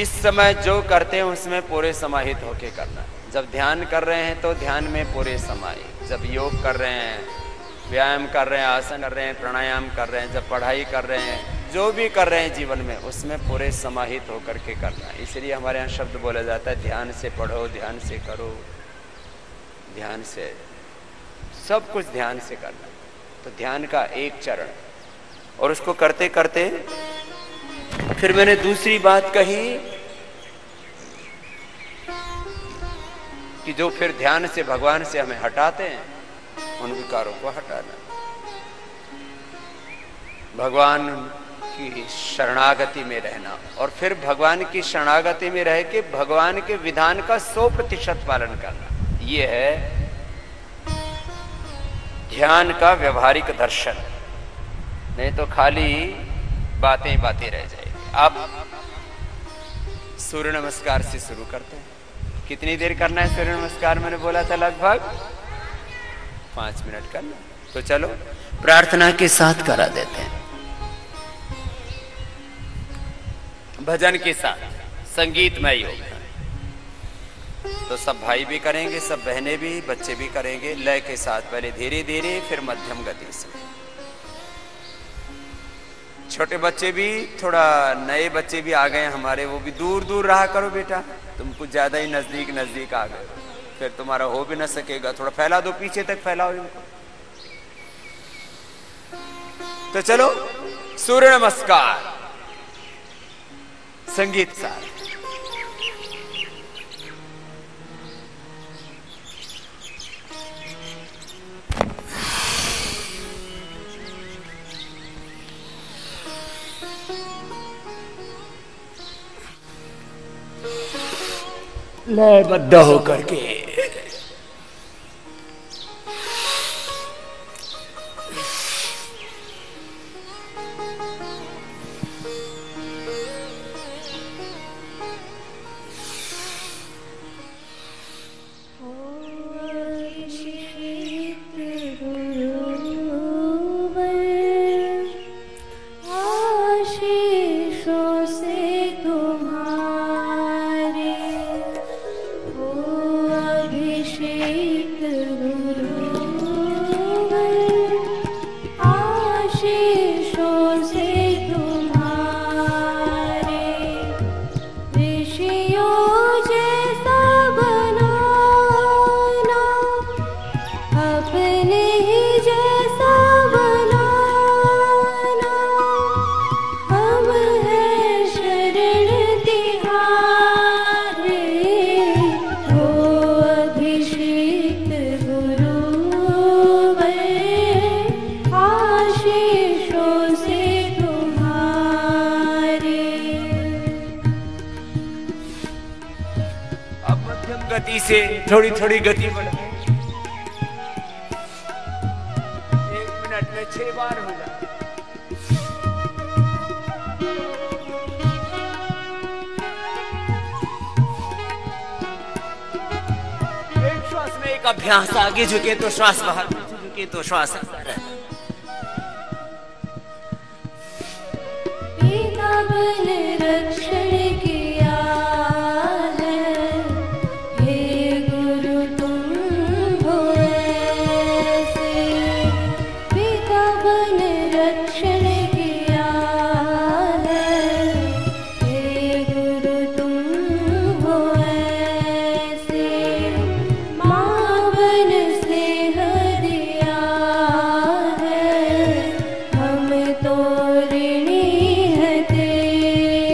जिस समय जो करते हैं उसमें पूरे समाहित होके करना है। जब ध्यान कर रहे हैं तो ध्यान में पूरे समाहित, जब योग कर रहे हैं, व्यायाम कर रहे हैं, आसन कर रहे हैं, प्राणायाम कर रहे हैं, जब पढ़ाई कर रहे हैं, जो भी कर रहे हैं जीवन में उसमें पूरे समाहित होकर के करना है। इसलिए हमारे यहाँ शब्द बोला जाता है, ध्यान से पढ़ो, ध्यान से करो, ध्यान से सब कुछ ध्यान से करना। तो ध्यान का एक चरण, और उसको करते करते फिर मैंने दूसरी बात कही कि जो फिर ध्यान से भगवान से हमें हटाते हैं उन विकारों को हटाना, भगवान की शरणागति में रहना, और फिर भगवान की शरणागति में रह के भगवान के विधान का 100% पालन करना। ये है ध्यान का व्यवहारिक दर्शन। नहीं तो खाली बातें बातें रह जाएगी। आप सूर्य नमस्कार से शुरू करते हैं। कितनी देर करना है सूर्य नमस्कार? मैंने बोला था लगभग 5 मिनट करना। तो चलो प्रार्थना के साथ करा देते हैं, भजन के साथ, संगीतमय योग। तो सब भाई भी करेंगे, सब बहनें भी, बच्चे भी करेंगे लय के साथ, पहले धीरे धीरे फिर मध्यम गति से। छोटे बच्चे भी, थोड़ा नए बच्चे भी आ गए हमारे, वो भी दूर दूर रहा करो बेटा, तुम कुछ ज्यादा ही नजदीक नजदीक आ गए, फिर तुम्हारा हो भी ना सकेगा। थोड़ा फैला दो, पीछे तक फैलाओ इनको। तो चलो सूर्य नमस्कार संगीत साथ। लयबद्ध होकर के गति से थोड़ी थोड़ी गति बढ़ाए। 1 मिनट में 6 बार हो जाए। एक श्वास में एक अभ्यास, आगे झुके तो श्वास बाहर, झुके तो श्वास अंदर। रक्षण किया हम तो ऋणी हैं तेरे।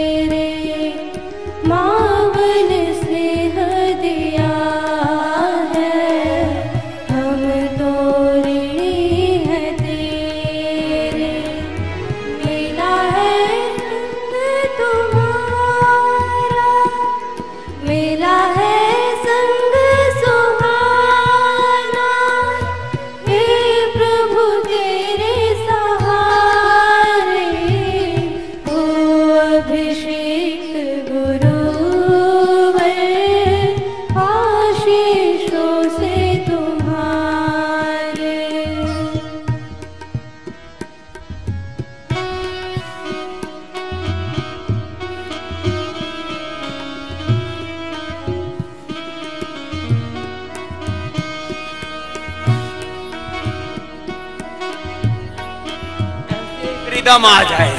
रिदम आ जाए।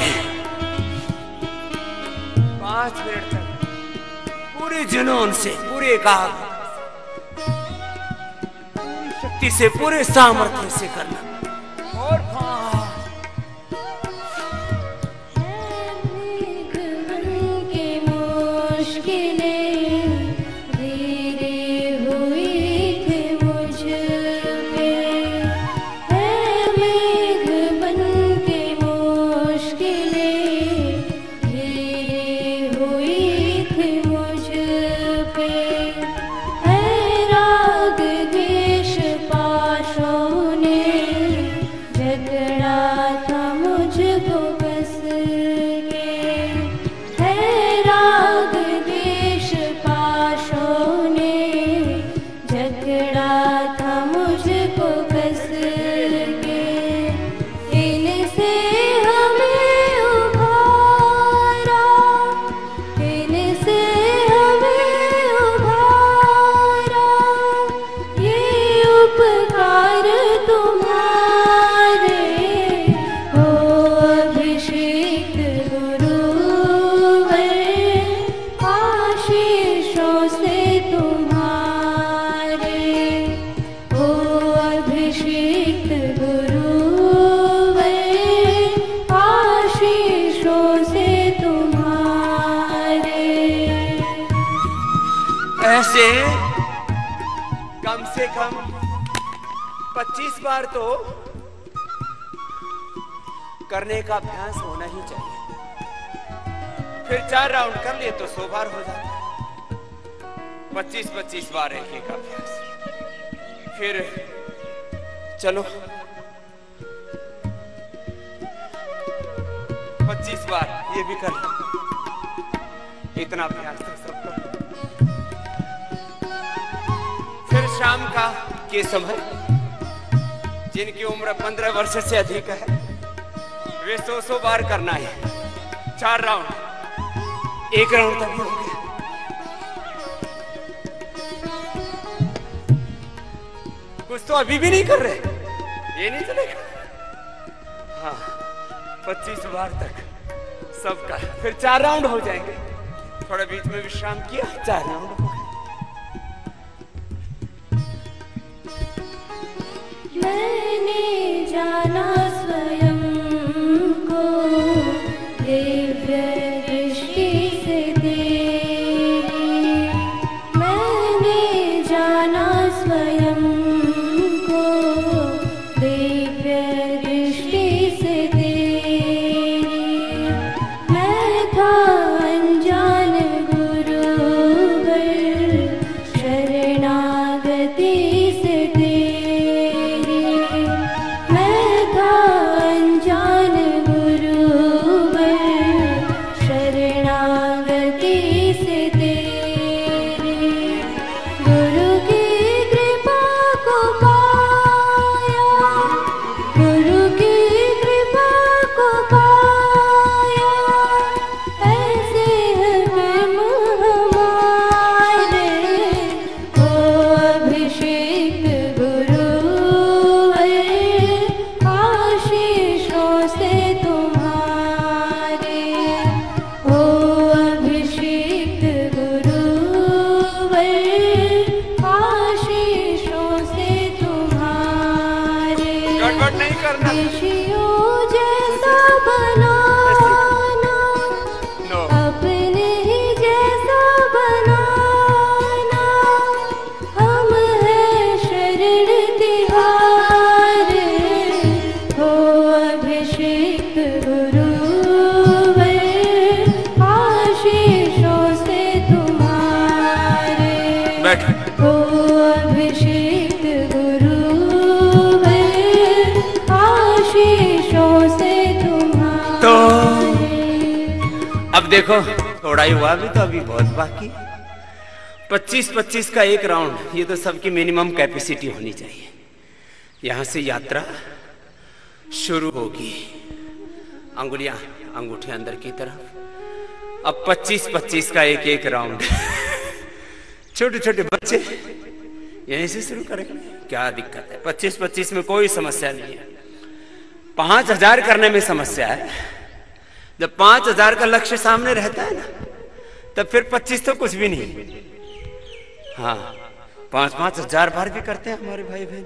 5 मिनट तक पूरे जुनून से, पूरे एकाग्र, पूरी शक्ति से, पूरे सामर्थ्य से करना। और 5 ऐसे कम से कम 25 बार तो करने का अभ्यास होना ही चाहिए। फिर 4 राउंड कर लिए तो 100 बार हो जाता है। 25-25 बार एक एक अभ्यास। फिर चलो 25 बार ये भी कर लो। इतना अभ्यास तो सबको। फिर शाम का के समय जिनकी उम्र 15 वर्ष से अधिक है वे 100 बार करना है। 4 राउंड, 1 राउंड तक हो गया। कुछ तो अभी भी नहीं कर रहे, ये नहीं चलेगा। हाँ 25 बार तक सबका। फिर 4 राउंड हो जाएंगे। थोड़ा बीच में विश्राम किया, 4 राउंड हो गए। मैंने जाना स्वयं को दिव्य दृष्टि से तेरी, मैंने जाना स्वयं को दिव्य दृष्टि से तेरी। मैं था अनजान गुरुवर शरणागति से देखो थोड़ा ही हुआ, भी तो अभी बहुत बाकी। 25-25 का 1 राउंड, ये तो सबकी मिनिमम कैपेसिटी होनी चाहिए। यहां से यात्रा शुरू होगी। अंगुलियां, अंगूठे अंदर की तरफ। अब 25-25 का 1-1 राउंड। छोटे छोटे बच्चे यहीं से शुरू करेंगे, क्या दिक्कत है? 25-25 में कोई समस्या नहीं है। 5000 करने में समस्या है। जब 5000 का लक्ष्य सामने रहता है ना, तब फिर 25 तो कुछ भी नहीं। हाँ, 5-5 हजार बार भी करते हैं हमारे भाई बहन।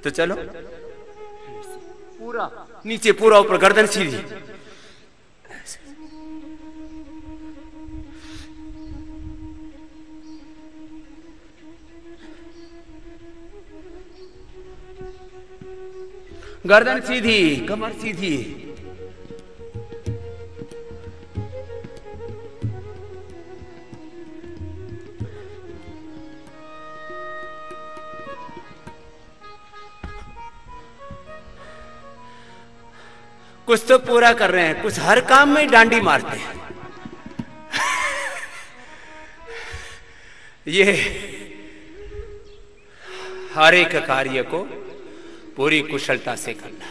तो चलो, पूरा नीचे, पूरा ऊपर, गर्दन सीधी। गर्दन सीधी, कमर सीधी। कुछ तो पूरा कर रहे हैं, कुछ हर काम में डांडी मारते हैं। ये हर एक कार्य को पूरी कुशलता से करना।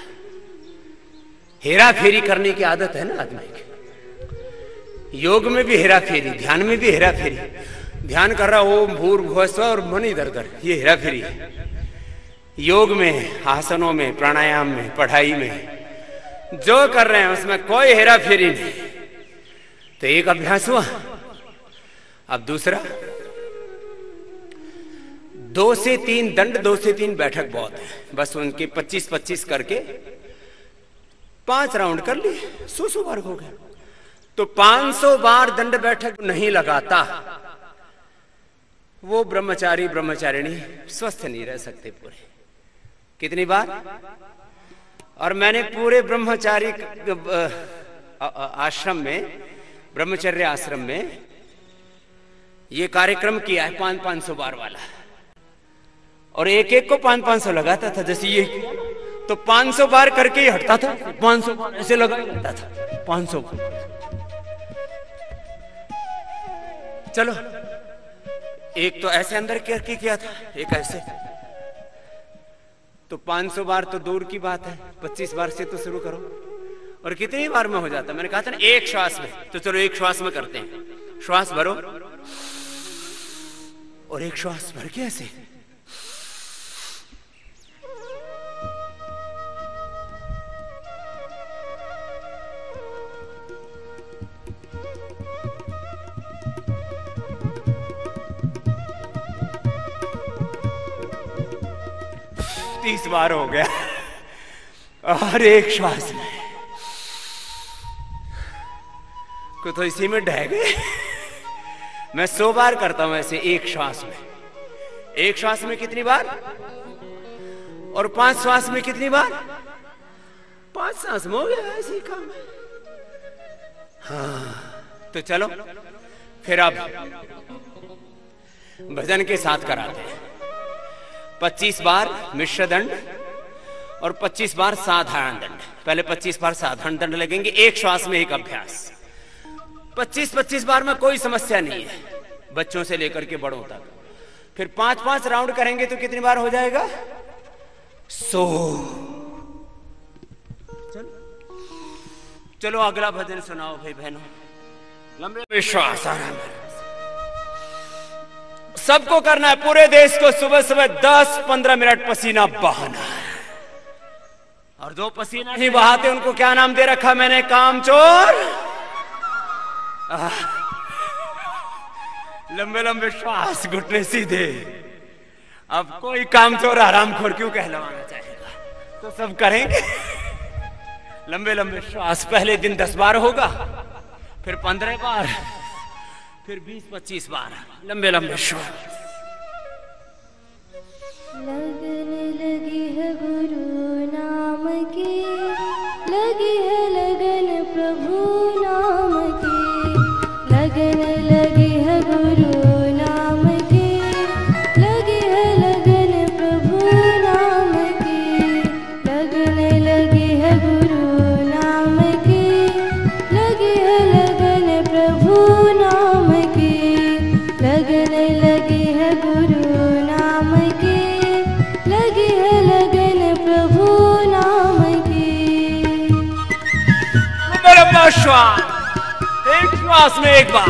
हेरा फेरी करने की आदत है ना आदमी की। योग में भी हेरा फेरी, ध्यान में भी हेरा फेरी। ध्यान कर रहा ओम भूर्भुवः स्वः और मन इधर उधर, ये हेरा फेरी है। योग में, आसनों में, प्राणायाम में, पढ़ाई में जो कर रहे हैं उसमें कोई हेरा फेरी नहीं। तो एक अभ्यास हुआ। अब दूसरा, 2 से 3 दंड, 2 से 3 बैठक बहुत है। बस उनके 25-25 करके 5 राउंड कर लिए, 100 बार हो गया। तो 500 बार दंड बैठक नहीं लगाता, वो ब्रह्मचारी ब्रह्मचारिणी स्वस्थ नहीं रह सकते पूरे। कितनी बार? और मैंने पूरे ब्रह्मचारी आश्रम में, ब्रह्मचर्य आश्रम में ये कार्यक्रम किया है 500-500 बार वाला। और एक एक को 500-500 लगाता था। जैसे ये तो 500 बार करके ही हटता था, 500 बार ऐसे लगा हटता था, 500 बार। चलो, एक तो ऐसे अंदर करके किया था, एक ऐसे। तो 500 बार तो दूर की बात है, 25 बार से तो शुरू करो। और कितनी बार में हो जाता? मैंने कहा था ना, एक श्वास में। तो चलो एक श्वास में करते हैं। श्वास भरो और एक श्वास भर के ऐसे। तीस बार हो गया। और एक श्वास में को तो इसी में ढह गए। मैं 100 बार करता हूं ऐसे एक श्वास में। एक श्वास में कितनी बार? और 5 श्वास में कितनी बार? 5 सांस में हो गया, ऐसे ही काम है। हाँ, तो चलो फिर अब भजन के साथ कराते हैं। 25 बार मिश्र दंड और 25 बार साधारण दंड। पहले 25 बार साधारण दंड लगेंगे, एक श्वास में एक अभ्यास। 25-25 बार में कोई समस्या नहीं है, बच्चों से लेकर के बड़ों तक। फिर 5-5 राउंड करेंगे तो कितनी बार हो जाएगा? 100। चलो अगला भजन सुनाओ भाई बहनों। लंबे विश्वास, आराम। सबको करना है, पूरे देश को सुबह सुबह 10-15 मिनट पसीना बहाना है। और जो पसीना नहीं बहाते उनको क्या नाम दे रखा मैंने? कामचोर। लंबे लंबे श्वास, घुटने सीधे। अब कोई कामचोर आरामखोर क्यों कहलवाना चाहेगा? तो सब करेंगे लंबे लंबे श्वास। पहले दिन 10 बार होगा, फिर 15 बार, फिर 20-25 बार लंबे लंबे श्वास। लगन लगी है गुरु नाम की, लगी है लगन प्रभु नाम की। लगन लगी है गुरु नाम की, लगी है लगन प्रभु नाम की। लगन लगी है गुरु नाम की, लगी है लगन प्रभु नाम की। लगन लगी है गुरु नाम की, लगी है लगन प्रभु नाम की। लंबा श्वास, एक श्वास में एक बार।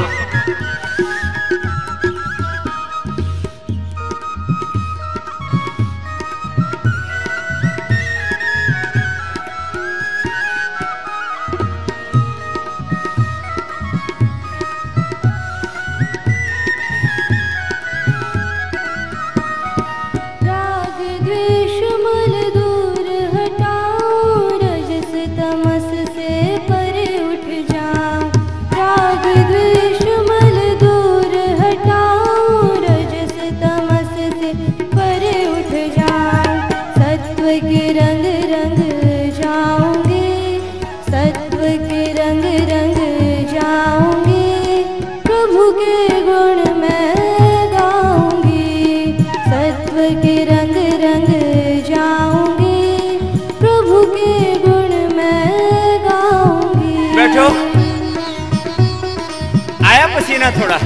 पसीना थोड़ा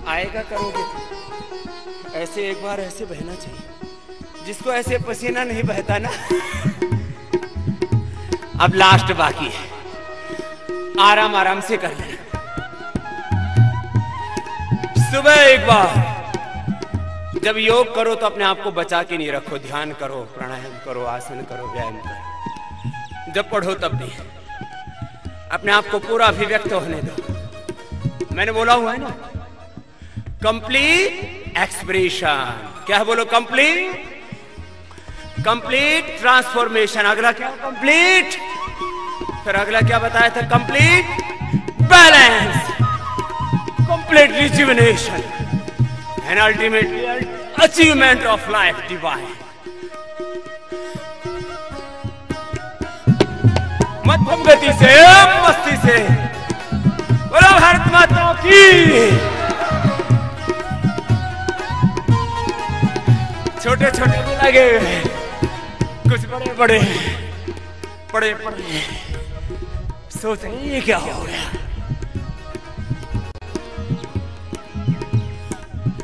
आएगा, करोगे ऐसे एक बार ऐसे बहना चाहिए। जिसको ऐसे पसीना नहीं बहता ना, अब लास्ट बाकी है, आराम आराम से कर लेना। सुबह एक बार जब योग करो तो अपने आप को बचा के नहीं रखो, ध्यान करो, प्राणायाम करो, आसन करो, व्यायाम करो। जब पढ़ो तब भी अपने आप को पूरा अभिव्यक्त होने दो। मैंने बोला हुआ है ना, कंप्लीट एक्सप्रेशन। क्या है बोलो? Complete transformation. अगला क्या? कंप्लीट। फिर अगला क्या बताया था? Complete balance, complete rejuvenation and ultimately achievement of life divine. मध्यम गति से, मस्ती से बोलो भारत माता की। छोटे छोटे भी लगे, कुछ बड़े बड़े बड़े बड़े सोच रहे ये क्या हो गया।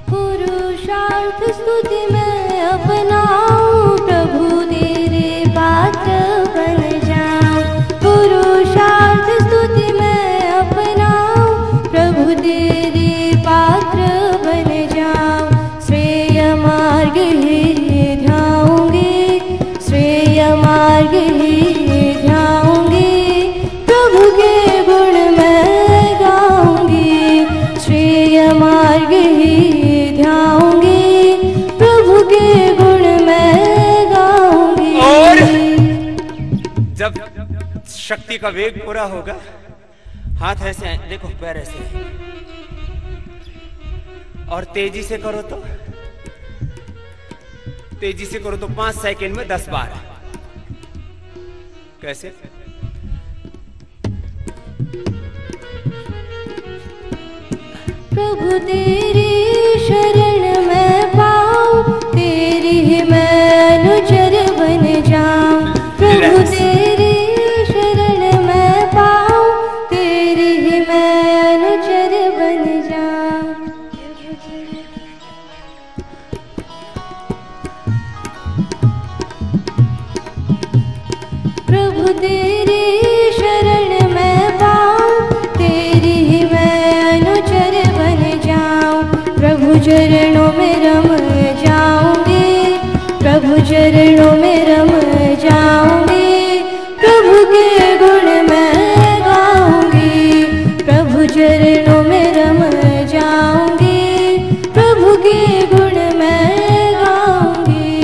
पुरुषार्थ स्तुति में अपनाऊं, प्रभु तेरे पात्र बन जाऊं। पुरुषार्थ स्तुति में अपनाऊं, प्रभु तेरे पात्र बन जाऊं। श्रेय मार्ग ही ध्याऊंगी, श्रेय मार्ग ही ध्याऊंगी, प्रभु के गुण मैं गाऊंगी। श्रेय मार्ग ही ध्याऊंगी, प्रभु के गुण मैं गाऊंगी। और जब शक्ति का वेग पूरा होगा, हाथ ऐसे देखो, पैर ऐसे, और तेजी से करो तो, तेजी से करो तो 5 सेकंड में 10 बार। कैसे? प्रभु तेरी शरण में पाऊं, तेरी ही मैं अनुचर बन जाऊं। प्रभु तेरी शरण में पाऊं, तेरी ही मैं अनुचर बन जाऊं। प्रभु तेरी शरण में पाऊं, तेरी ही मैं अनुचर बन जाऊं। प्रभु चरणों में रम जाऊंगी, प्रभु चरणों में रम जाऊंगी, प्रभु के गुण मैं गाऊंगी। प्रभु चरणों में रम जाऊंगी, प्रभु के गुण मैं गाऊंगी।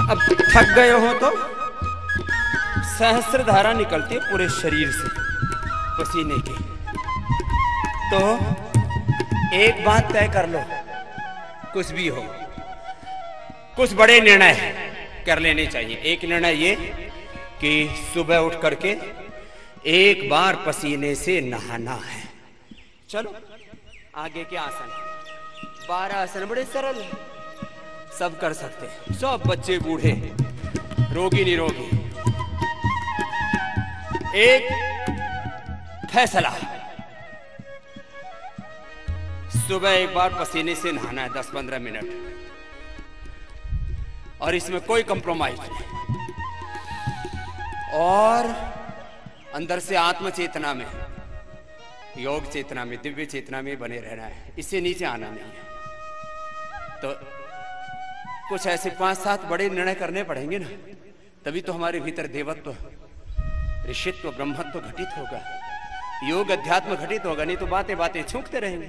अब थक गए हो तो सहस्त्र धारा निकलती है पूरे शरीर से पसीने की। तो एक बात तय कर लो, कुछ भी हो, कुछ बड़े निर्णय कर लेने चाहिए। एक निर्णय ये कि सुबह उठ करके एक बार पसीने से नहाना है। चलो आगे के आसन, 12 आसन बड़े सरल है, सब कर सकते हैं, सब बच्चे बूढ़े, रोगी निरोगी। एक फैसला, सुबह एक बार पसीने से नहाना है 10-15 मिनट, और इसमें कोई कंप्रोमाइज नहीं। और अंदर से आत्म चेतना में, योग चेतना में, दिव्य चेतना में बने रहना है, इससे नीचे आना नहीं है। तो कुछ ऐसे 5-7 बड़े निर्णय करने पड़ेंगे ना, तभी तो हमारे भीतर देवत्व, ऋषित्व, ब्रह्मत्व घटित होगा, योग अध्यात्म घटित होगा। नहीं तो बातें बातें छूकते रहेंगे।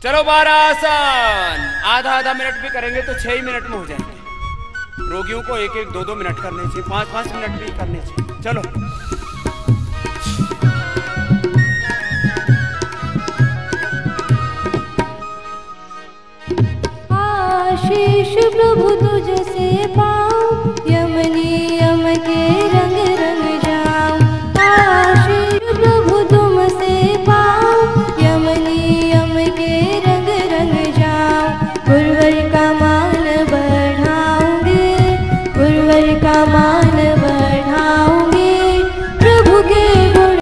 चलो 12 आसन, आधा मिनट भी करेंगे तो 6 मिनट में हो जाएंगे। रोगियों को 1-1, 2-2 मिनट करने चाहिए, 5-5 मिनट भी करने चाहिए। चलो आशीष प्रभु तुझसे पाऊं, यम नियम के रंग रंग जाऊं। आशीष प्रभु तुमसे पाऊं, यम नियम के रंग रंग जाऊं। गुरुवर का मान बढ़ाऊंगी, गुरुवर का मान बढ़ाऊंगी, प्रभु के गुण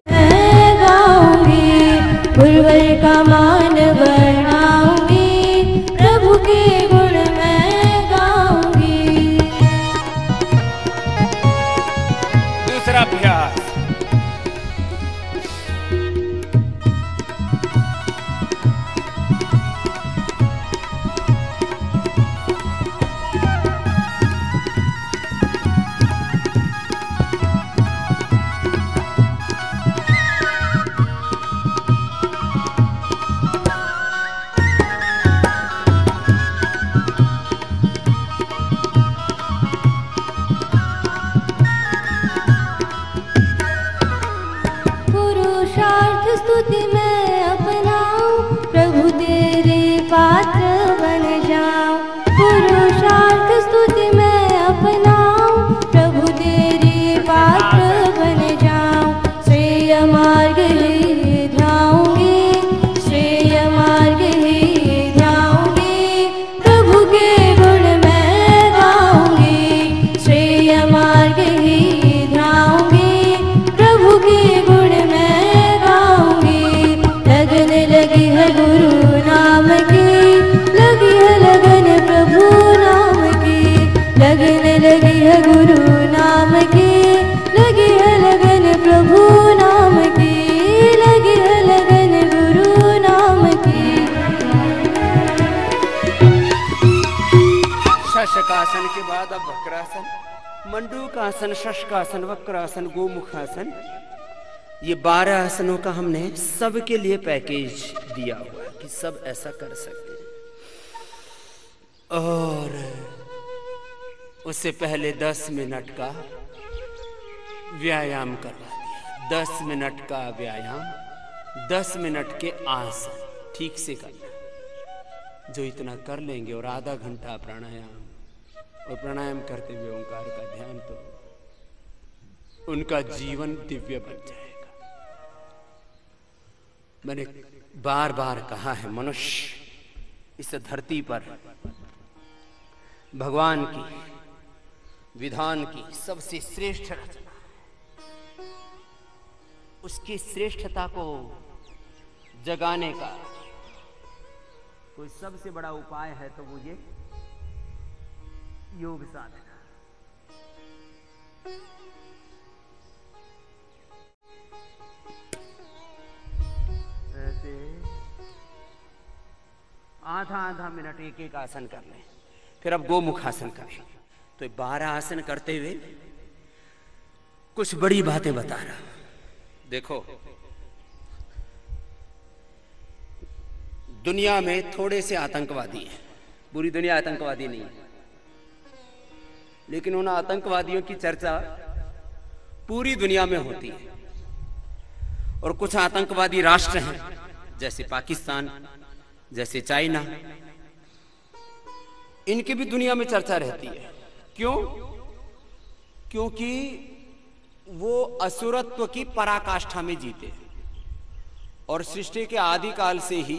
लगन लगी है गुरु नाम की, लगी है लगन प्रभु नाम की, लगी है लगन गुरु नाम की। शशकासन के बाद अब वक्रासन, मंडूकासन, शशकासन, वक्रासन, गोमुखासन, ये 12 आसनों का हमने सबके लिए पैकेज दिया हुआ है कि सब ऐसा कर सकते हैं। और उससे पहले 10 मिनट का व्यायाम करवा दिया। 10 मिनट का व्यायाम, 10 मिनट के आसन ठीक से करना। जो इतना कर लेंगे और आधा घंटा प्राणायाम, और प्राणायाम करते हुए ओंकार का ध्यान, तो उनका जीवन दिव्य बन जाएगा। मैंने बार बार कहा है, मनुष्य इस धरती पर भगवान की विधान की सबसे श्रेष्ठ रचना है। उसकी श्रेष्ठता को जगाने का कोई सबसे बड़ा उपाय है तो वो ये योग साधना। ऐसे आधा मिनट एक एक आसन कर लें, फिर अब गोमुखासन करें। तो 12 आसन करते हुए कुछ बड़ी बातें बता रहा हूं। देखो, दुनिया में थोड़े से आतंकवादी हैं, पूरी दुनिया आतंकवादी नहीं है, लेकिन उन आतंकवादियों की चर्चा पूरी दुनिया में होती है। और कुछ आतंकवादी राष्ट्र हैं, जैसे पाकिस्तान, जैसे चाइना, इनकी भी दुनिया में चर्चा रहती है। क्यों? क्योंकि वो असुरत्व की पराकाष्ठा में जीते। और सृष्टि के आदि काल से ही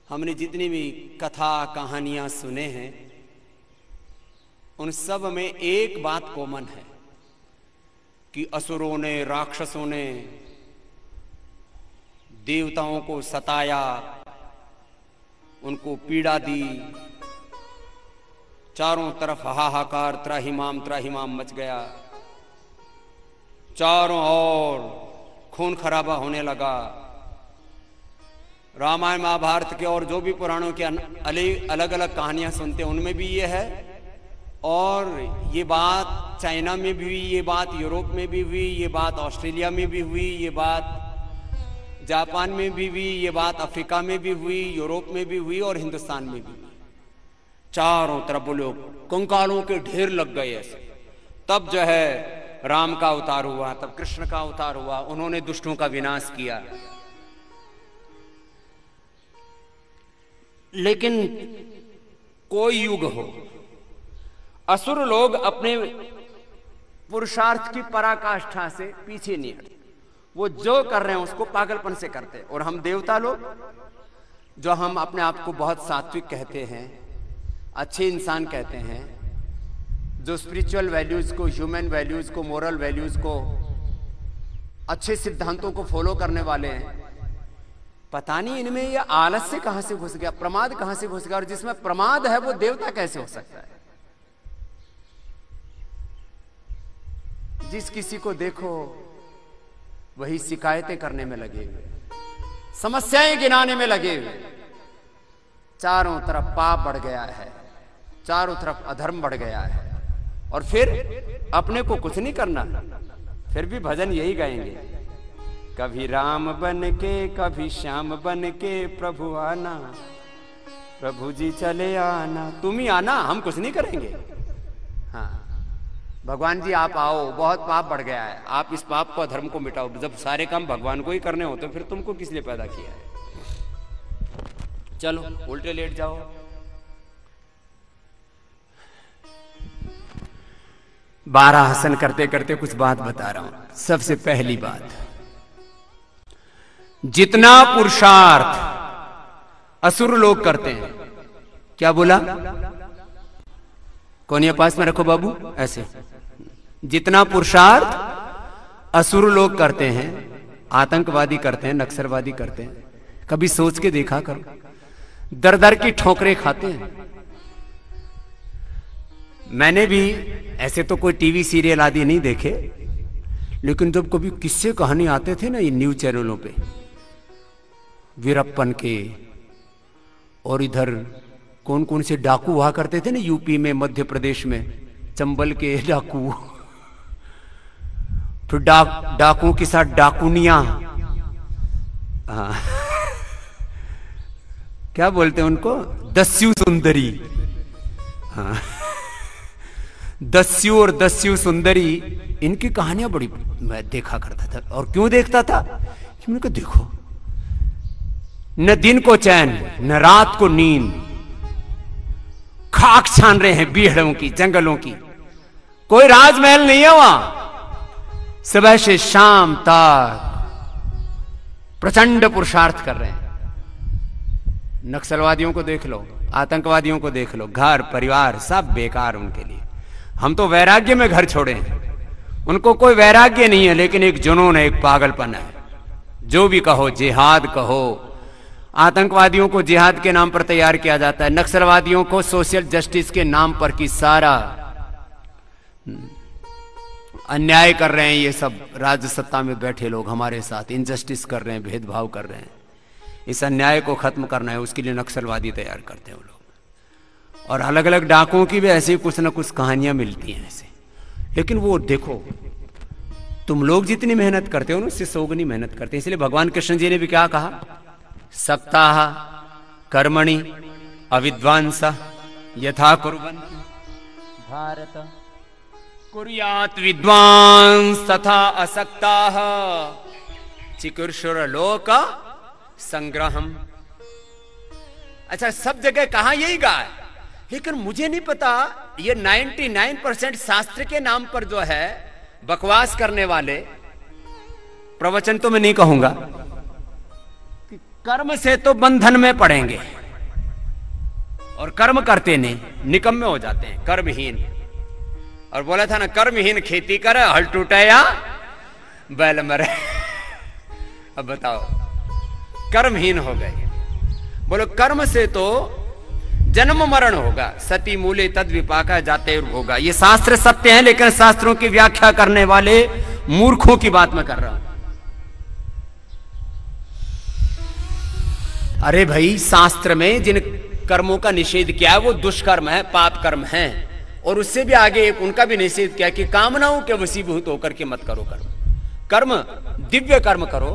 हमने जितनी भी कथा कहानियां सुने हैं, उन सब में एक बात कॉमन है कि असुरों ने, राक्षसों ने देवताओं को सताया, उनको पीड़ा दी, चारों तरफ हाहाकार, त्राहिमाम मच गया, चारों ओर खून खराबा होने लगा। रामायण महाभारत के और जो भी पुराणों के अलग अलग कहानियां सुनते हैं, उनमें भी ये है। और ये बात चाइना में भी हुई, ये बात यूरोप में भी हुई, ये बात ऑस्ट्रेलिया में भी हुई, ये बात जापान में भी हुई, ये बात अफ्रीका में भी हुई, यूरोप में भी हुई और हिंदुस्तान में भी हुई। चारों तरफ बोलो कंकालों के ढेर लग गए ऐसे। तब जो है राम का अवतार हुआ, तब कृष्ण का अवतार हुआ, उन्होंने दुष्टों का विनाश किया। लेकिन कोई युग हो, असुर लोग अपने पुरुषार्थ की पराकाष्ठा से पीछे नहीं हटते। वो जो कर रहे हैं उसको पागलपन से करते हैं। और हम देवता लोग, जो हम अपने आप को बहुत सात्विक कहते हैं, अच्छे इंसान कहते हैं, जो स्पिरिचुअल वैल्यूज को, ह्यूमन वैल्यूज को, मोरल वैल्यूज को, अच्छे सिद्धांतों को फॉलो करने वाले हैं, पता नहीं इनमें ये आलस्य कहां से घुस गया, प्रमाद कहां से घुस गया। और जिसमें प्रमाद है वो देवता कैसे हो सकता है? जिस किसी को देखो वही शिकायतें करने में लगे हुए, समस्याएं गिनाने में लगे हुए। चारों तरफ पाप बढ़ गया है, चारों तरफ अधर्म बढ़ गया है। और फिर अपने को कुछ नहीं करना, फिर भी भजन यही गाएंगे, कभी राम बन के, कभी श्याम बन के, प्रभु आना, प्रभु जी चले आना, तुम ही आना, हम कुछ नहीं करेंगे। हाँ, भगवान जी आप आओ, बहुत पाप बढ़ गया है, आप इस पाप को, अधर्म को मिटाओ। जब सारे काम भगवान को ही करने होते फिर तुमको किस लिए पैदा किया है? चलो उल्टे लेट जाओ। बारह आसन करते करते कुछ बात बता रहा हूं। सबसे पहली बात, जितना पुरुषार्थ असुर लोग करते हैं, क्या बोला? कोनिया पास में रखो बाबू, ऐसे। जितना पुरुषार्थ असुर लोग करते हैं, आतंकवादी करते हैं, नक्सलवादी करते हैं, कभी सोच के देखा करो, दर दर की ठोकरें खाते हैं। मैंने भी ऐसे तो कोई टीवी सीरियल आदि नहीं देखे, लेकिन जब कभी किस्से कहानी आते थे ना ये न्यूज चैनलों पे, वीरप्पन के, और इधर कौन कौन से डाकू हुआ करते थे ना यूपी में, मध्य प्रदेश में, चंबल के डाकू, फिर डाकुओं के साथ डाकुनिया, हाँ क्या बोलते हैं उनको, दस्यु सुंदरी, हाँ दस्यु और दस्यु सुंदरी, इनकी कहानियां बड़ी मैं देखा करता था। और क्यों देखता था कि मैंने कहा देखो, न दिन को चैन न रात को नींद, खाक छान रहे हैं बीहड़ों की, जंगलों की, कोई राजमहल नहीं है वहां, सुबह से शाम तक प्रचंड पुरुषार्थ कर रहे हैं। नक्सलवादियों को देख लो, आतंकवादियों को देख लो, घर परिवार सब बेकार उनके लिए। हम तो वैराग्य में घर छोड़े हैं, उनको कोई वैराग्य नहीं है, लेकिन एक जुनून है, एक पागलपन है। जो भी कहो, जिहाद कहो, आतंकवादियों को जिहाद के नाम पर तैयार किया जाता है, नक्सलवादियों को सोशल जस्टिस के नाम पर कि सारा अन्याय कर रहे हैं। ये सब राज्य सत्ता में बैठे लोग हमारे साथ इनजस्टिस कर रहे हैं, भेदभाव कर रहे हैं। इस अन्याय को खत्म करना है, उसके लिए नक्सलवादी तैयार करते हैं वो लोग। और अलग अलग डाकुओं की भी ऐसी कुछ ना कुछ कहानियां मिलती हैं ऐसे। लेकिन वो देखो, तुम लोग जितनी मेहनत करते हो ना, उससे सौगुनी मेहनत करते हैं। इसलिए भगवान कृष्ण जी ने भी क्या कहा, सप्ताह कर्मणि अविद्वांस यथा कुर्वन्ति भारत कुर्यात् विद्वांस तथा असक्ताः चिकीर्षुर लोक संग्रहम। अच्छा, सब जगह कहा यही कहा है, लेकिन मुझे नहीं पता ये 99% शास्त्र के नाम पर जो है बकवास करने वाले, प्रवचन तो मैं नहीं कहूंगा, कि कर्म से तो बंधन में पड़ेंगे और कर्म करते नहीं, निकम्मे हो जाते हैं, कर्महीन। और बोला था ना, कर्महीन खेती करे, हल टूटे या बैल मरे। अब बताओ, कर्महीन हो गए। बोलो, कर्म से तो जन्म मरण होगा, सती मूले तद विपाका जाते होगा। ये शास्त्र सत्य है, लेकिन शास्त्रों की व्याख्या करने वाले मूर्खों की बात मैं कर रहा हूं। अरे भाई, शास्त्र में जिन कर्मों का निषेध किया है वो दुष्कर्म है, पाप कर्म है। और उससे भी आगे एक उनका भी निषेध किया कि कामनाओं के वशीभूत होकर के मत करो कर्म। कर्म दिव्य कर्म करो,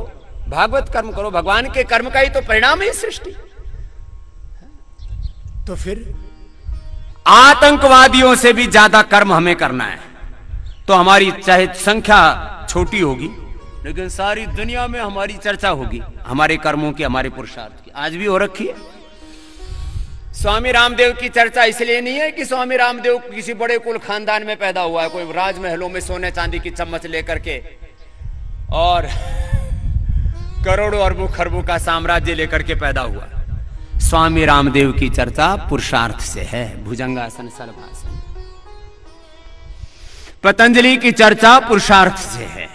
भागवत कर्म करो, भगवान के कर्म का ही तो परिणाम है सृष्टि। तो फिर आतंकवादियों से भी ज्यादा कर्म हमें करना है, तो हमारी चाहे संख्या छोटी होगी, लेकिन सारी दुनिया में हमारी चर्चा होगी हमारे कर्मों की, हमारे पुरुषार्थ की। आज भी हो रखी है। स्वामी रामदेव की चर्चा इसलिए नहीं है कि स्वामी रामदेव किसी बड़े कुल खानदान में पैदा हुआ है, कोई राजमहलों में सोने चांदी की चम्मच लेकर के और करोड़ों अरबों खरबों का साम्राज्य लेकर के पैदा हुआ। स्वामी रामदेव की चर्चा पुरुषार्थ से है, भुजंगासन, शलभासन। पतंजलि की चर्चा पुरुषार्थ से है।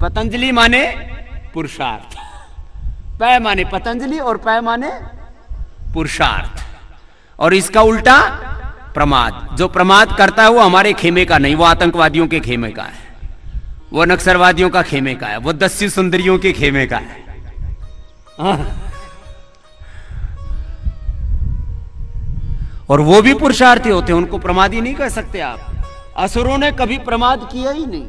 पतंजलि माने पुरुषार्थ, पै माने पतंजलि और पै माने पुरुषार्थ। और इसका उल्टा प्रमाद। जो प्रमाद करता है वो हमारे खेमे का नहीं, वो आतंकवादियों के खेमे का है, वो नक्सलवादियों का खेमे का है, वो दस्यु सुंदरियों के खेमे का है। और वो भी पुरुषार्थी होते हैं, उनको प्रमादी नहीं कह सकते आप। असुरों ने कभी प्रमाद किया ही नहीं।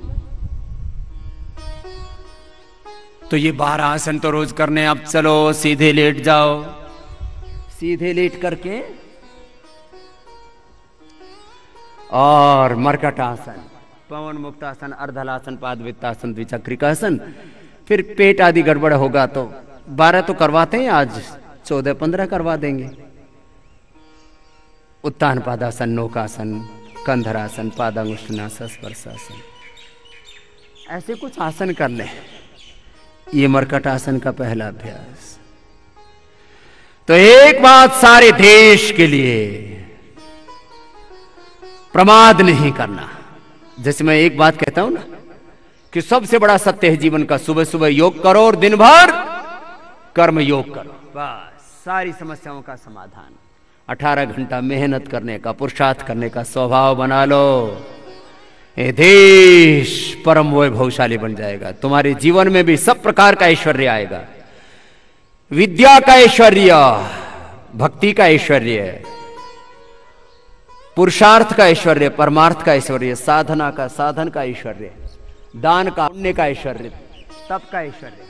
तो ये 12 आसन तो रोज करने। अब चलो सीधे लेट जाओ, सीधे लेट करके और मरकटासन, पवन मुक्तासन, अर्धलासन, पादवित्तासन, द्विचक्रिकासन। फिर पेट आदि गड़बड़ होगा तो 12 तो करवाते हैं, आज 14-15 करवा देंगे। उत्तान पादासन, नौकासन, कंधरासन, पादांगुष्ठासन, स्पर्शासन, ऐसे कुछ आसन कर ले। ये मरकटासन का पहला अभ्यास। तो एक बात सारे देश के लिए, प्रमाद नहीं करना। जैसे मैं एक बात कहता हूं ना कि सबसे बड़ा सत्य है जीवन का, सुबह सुबह योग करो और दिन भर कर्म योग करो, बस सारी समस्याओं का समाधान। 18 घंटा मेहनत करने का, पुरुषार्थ करने का स्वभाव बना लो। ये देश परम वैभवशाली बन जाएगा। तुम्हारे जीवन में भी सब प्रकार का ऐश्वर्य आएगा। विद्या का ऐश्वर्य, भक्ति का ऐश्वर्य, पुरुषार्थ का ऐश्वर्य, परमार्थ का ऐश्वर्य, साधना का, साधन का ऐश्वर्य, दान का, पुण्य का ऐश्वर्य, तप का ऐश्वर्य,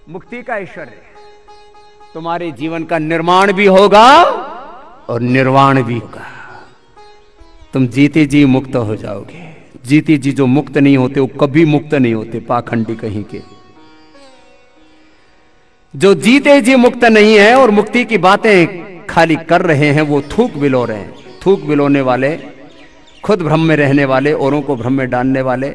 मुक्ति का ऐश्वर्य। तुम्हारे जीवन का निर्माण भी होगा और निर्वाण भी होगा। तुम जीते जी मुक्त हो जाओगे। जीते जी जो मुक्त नहीं होते वो कभी मुक्त नहीं होते, पाखंडी कहीं के। जो जीते जी मुक्त नहीं है और मुक्ति की बातें खाली कर रहे हैं, वो थूक बिलो रहे हैं। थूक बिलोने वाले, खुद भ्रम में रहने वाले, औरों को भ्रम में डालने वाले,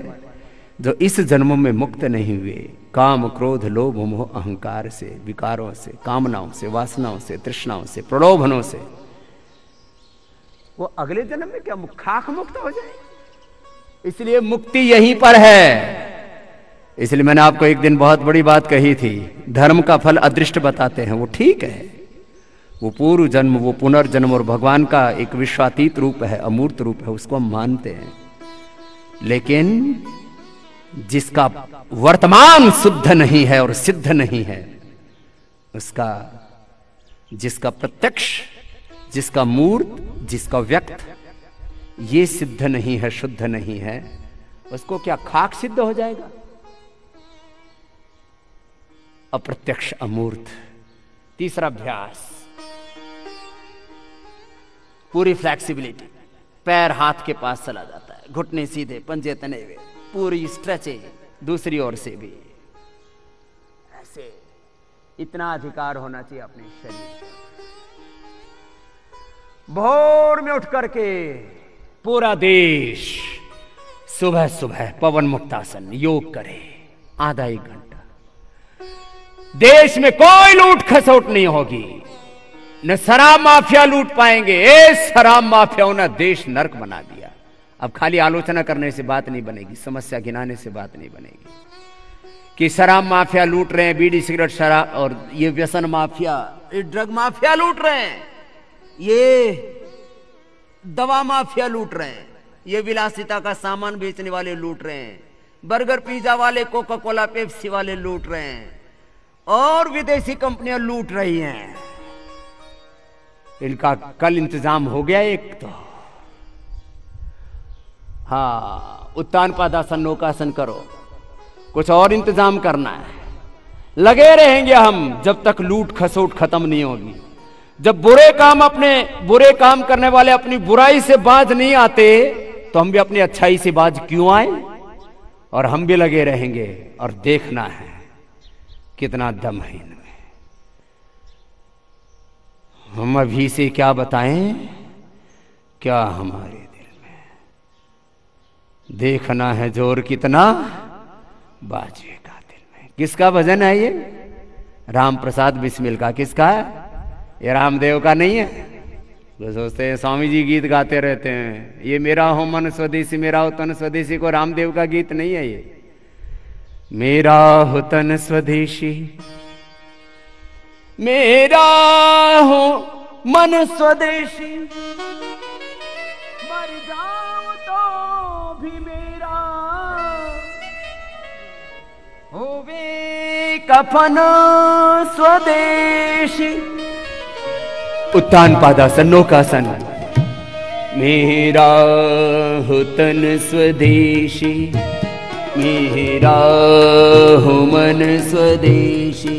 जो इस जन्म में मुक्त नहीं हुए काम, क्रोध, लोभ, मोह, अहंकार से, विकारों से, कामनाओं से, वासनाओं से, तृष्णाओं से, प्रलोभनों से, वो अगले जन्म में क्या खाक मुक्त हो जाए। इसलिए मुक्ति यहीं पर है। इसलिए मैंने आपको एक दिन बहुत बड़ी बात कही थी, धर्म का फल अदृष्ट बताते हैं, वो ठीक है। वो पूर्व जन्म, वो पुनर्जन्म और भगवान का एक विश्वातीत रूप है, अमूर्त रूप है, उसको हम मानते हैं। लेकिन जिसका वर्तमान शुद्ध नहीं है और सिद्ध नहीं है, उसका, जिसका प्रत्यक्ष, जिसका मूर्त, जिसका व्यक्त ये सिद्ध नहीं है, शुद्ध नहीं है, उसको क्या खाक सिद्ध हो जाएगा? अप्रत्यक्ष, अमूर्त। तीसरा अभ्यास, पूरी फ्लैक्सिबिलिटी। पैर हाथ के पास चला जाता है, घुटने सीधे, पंजे तने हुए, पूरी स्ट्रेचिंग दूसरी ओर से भी ऐसे। इतना अधिकार होना चाहिए अपने शरीर का। भोर में उठ करके पूरा देश सुबह सुबह पवन मुक्तासन योग करे, आधा एक घंटा। देश में कोई लूट खसोट नहीं होगी, न शराब माफिया लूट पाएंगे। शराब माफियाओं ने देश नरक बना दिया। अब खाली आलोचना करने से बात नहीं बनेगी, समस्या गिनाने से बात नहीं बनेगी कि शराब माफिया लूट रहे हैं, बीड़ी सिगरेट शराब, और ये व्यसन माफिया, ये ड्रग माफिया लूट रहे हैं, ये दवा माफिया लूट रहे हैं, ये विलासिता का सामान बेचने वाले लूट रहे हैं, बर्गर पिज्जा वाले, कोका कोला पेप्सी वाले लूट रहे हैं, और विदेशी कंपनियां लूट रही हैं। इनका कल इंतजाम हो गया एक तो। हाँ, उत्तान पादासन नौकासन करो, कुछ और इंतजाम करना है। लगे रहेंगे हम जब तक लूट खसोट खत्म नहीं होगी। जब बुरे काम करने वाले अपनी बुराई से बाज नहीं आते, तो हम भी अपनी अच्छाई से बाज क्यों आए? और हम भी लगे रहेंगे और देखना है कितना दम है इनमें। हम अभी से क्या बताएं, क्या हमारे दिल में, देखना है जोर कितना बाजुए का दिल में। किसका भजन है ये? राम प्रसाद बिस्मिल का। किसका है ये? रामदेव का नहीं है। तो सोचते हैं स्वामी जी गीत गाते रहते हैं, ये मेरा हो मन स्वदेशी, मेरा हो तन स्वदेशी। को रामदेव का गीत नहीं है ये। मेरा हो तन स्वदेशी, मेरा हो मन स्वदेशी, मर जाऊं तो भी मेरा होवे कफन स्वदेशी। उत्तान पादासन नौकासन। मेरा हो तन स्वदेशी, मेरा हो मन स्वदेशी,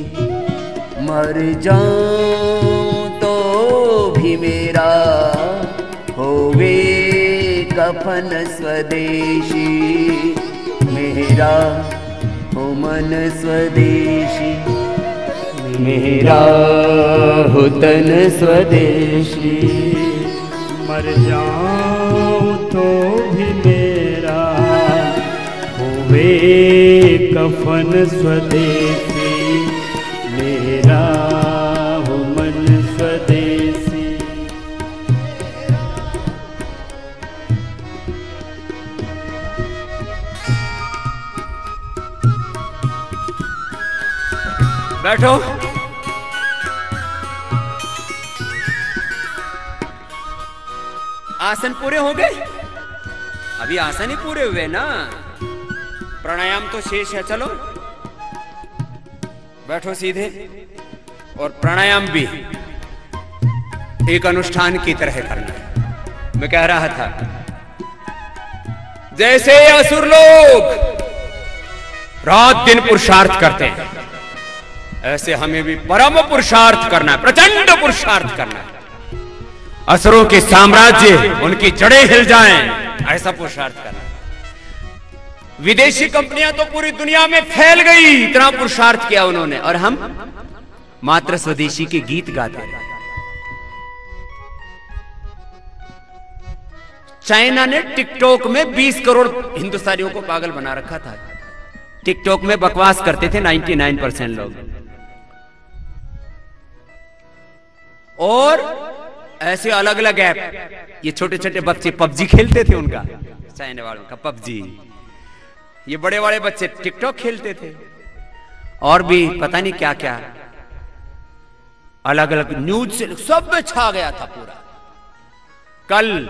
मर जाऊं तो भी मेरा होवे कफन स्वदेशी। मेरा हो मन स्वदेशी, मेरा हो तन स्वदेशी, मर जाऊं तो भी मेरा होवे कफन स्वदेशी। मेरा हो मन स्वदेशी। बैठो। आसन पूरे हो गए? अभी आसन ही पूरे हुए ना, प्राणायाम तो शेष है। चलो बैठो सीधे, और प्राणायाम भी एक अनुष्ठान की तरह करना है। मैं कह रहा था, जैसे असुर लोग रात दिन पुरुषार्थ करते हैं, ऐसे हमें भी परम पुरुषार्थ करना है, प्रचंड पुरुषार्थ करना है। असुरों के साम्राज्य, उनकी जड़ें हिल जाएं, ऐसा पुरुषार्थ करना है। विदेशी कंपनियां तो पूरी दुनिया में फैल गई, इतना पुरुषार्थ किया उन्होंने, और हम मात्र स्वदेशी के गीत गाते हैं। चाइना ने टिकटॉक में 20 करोड़ हिंदुस्तानियों को पागल बना रखा था। टिकटॉक में बकवास करते थे 99% लोग, और ऐसे अलग अलग ऐप, ये छोटे छोटे बच्चे पबजी खेलते थे, उनका चाइना वालों का पबजी। ये बड़े बड़े बच्चे टिकटॉक खेलते थे, और भी पता नहीं क्या क्या अलग अलग न्यूज से सब में छा गया था पूरा। कल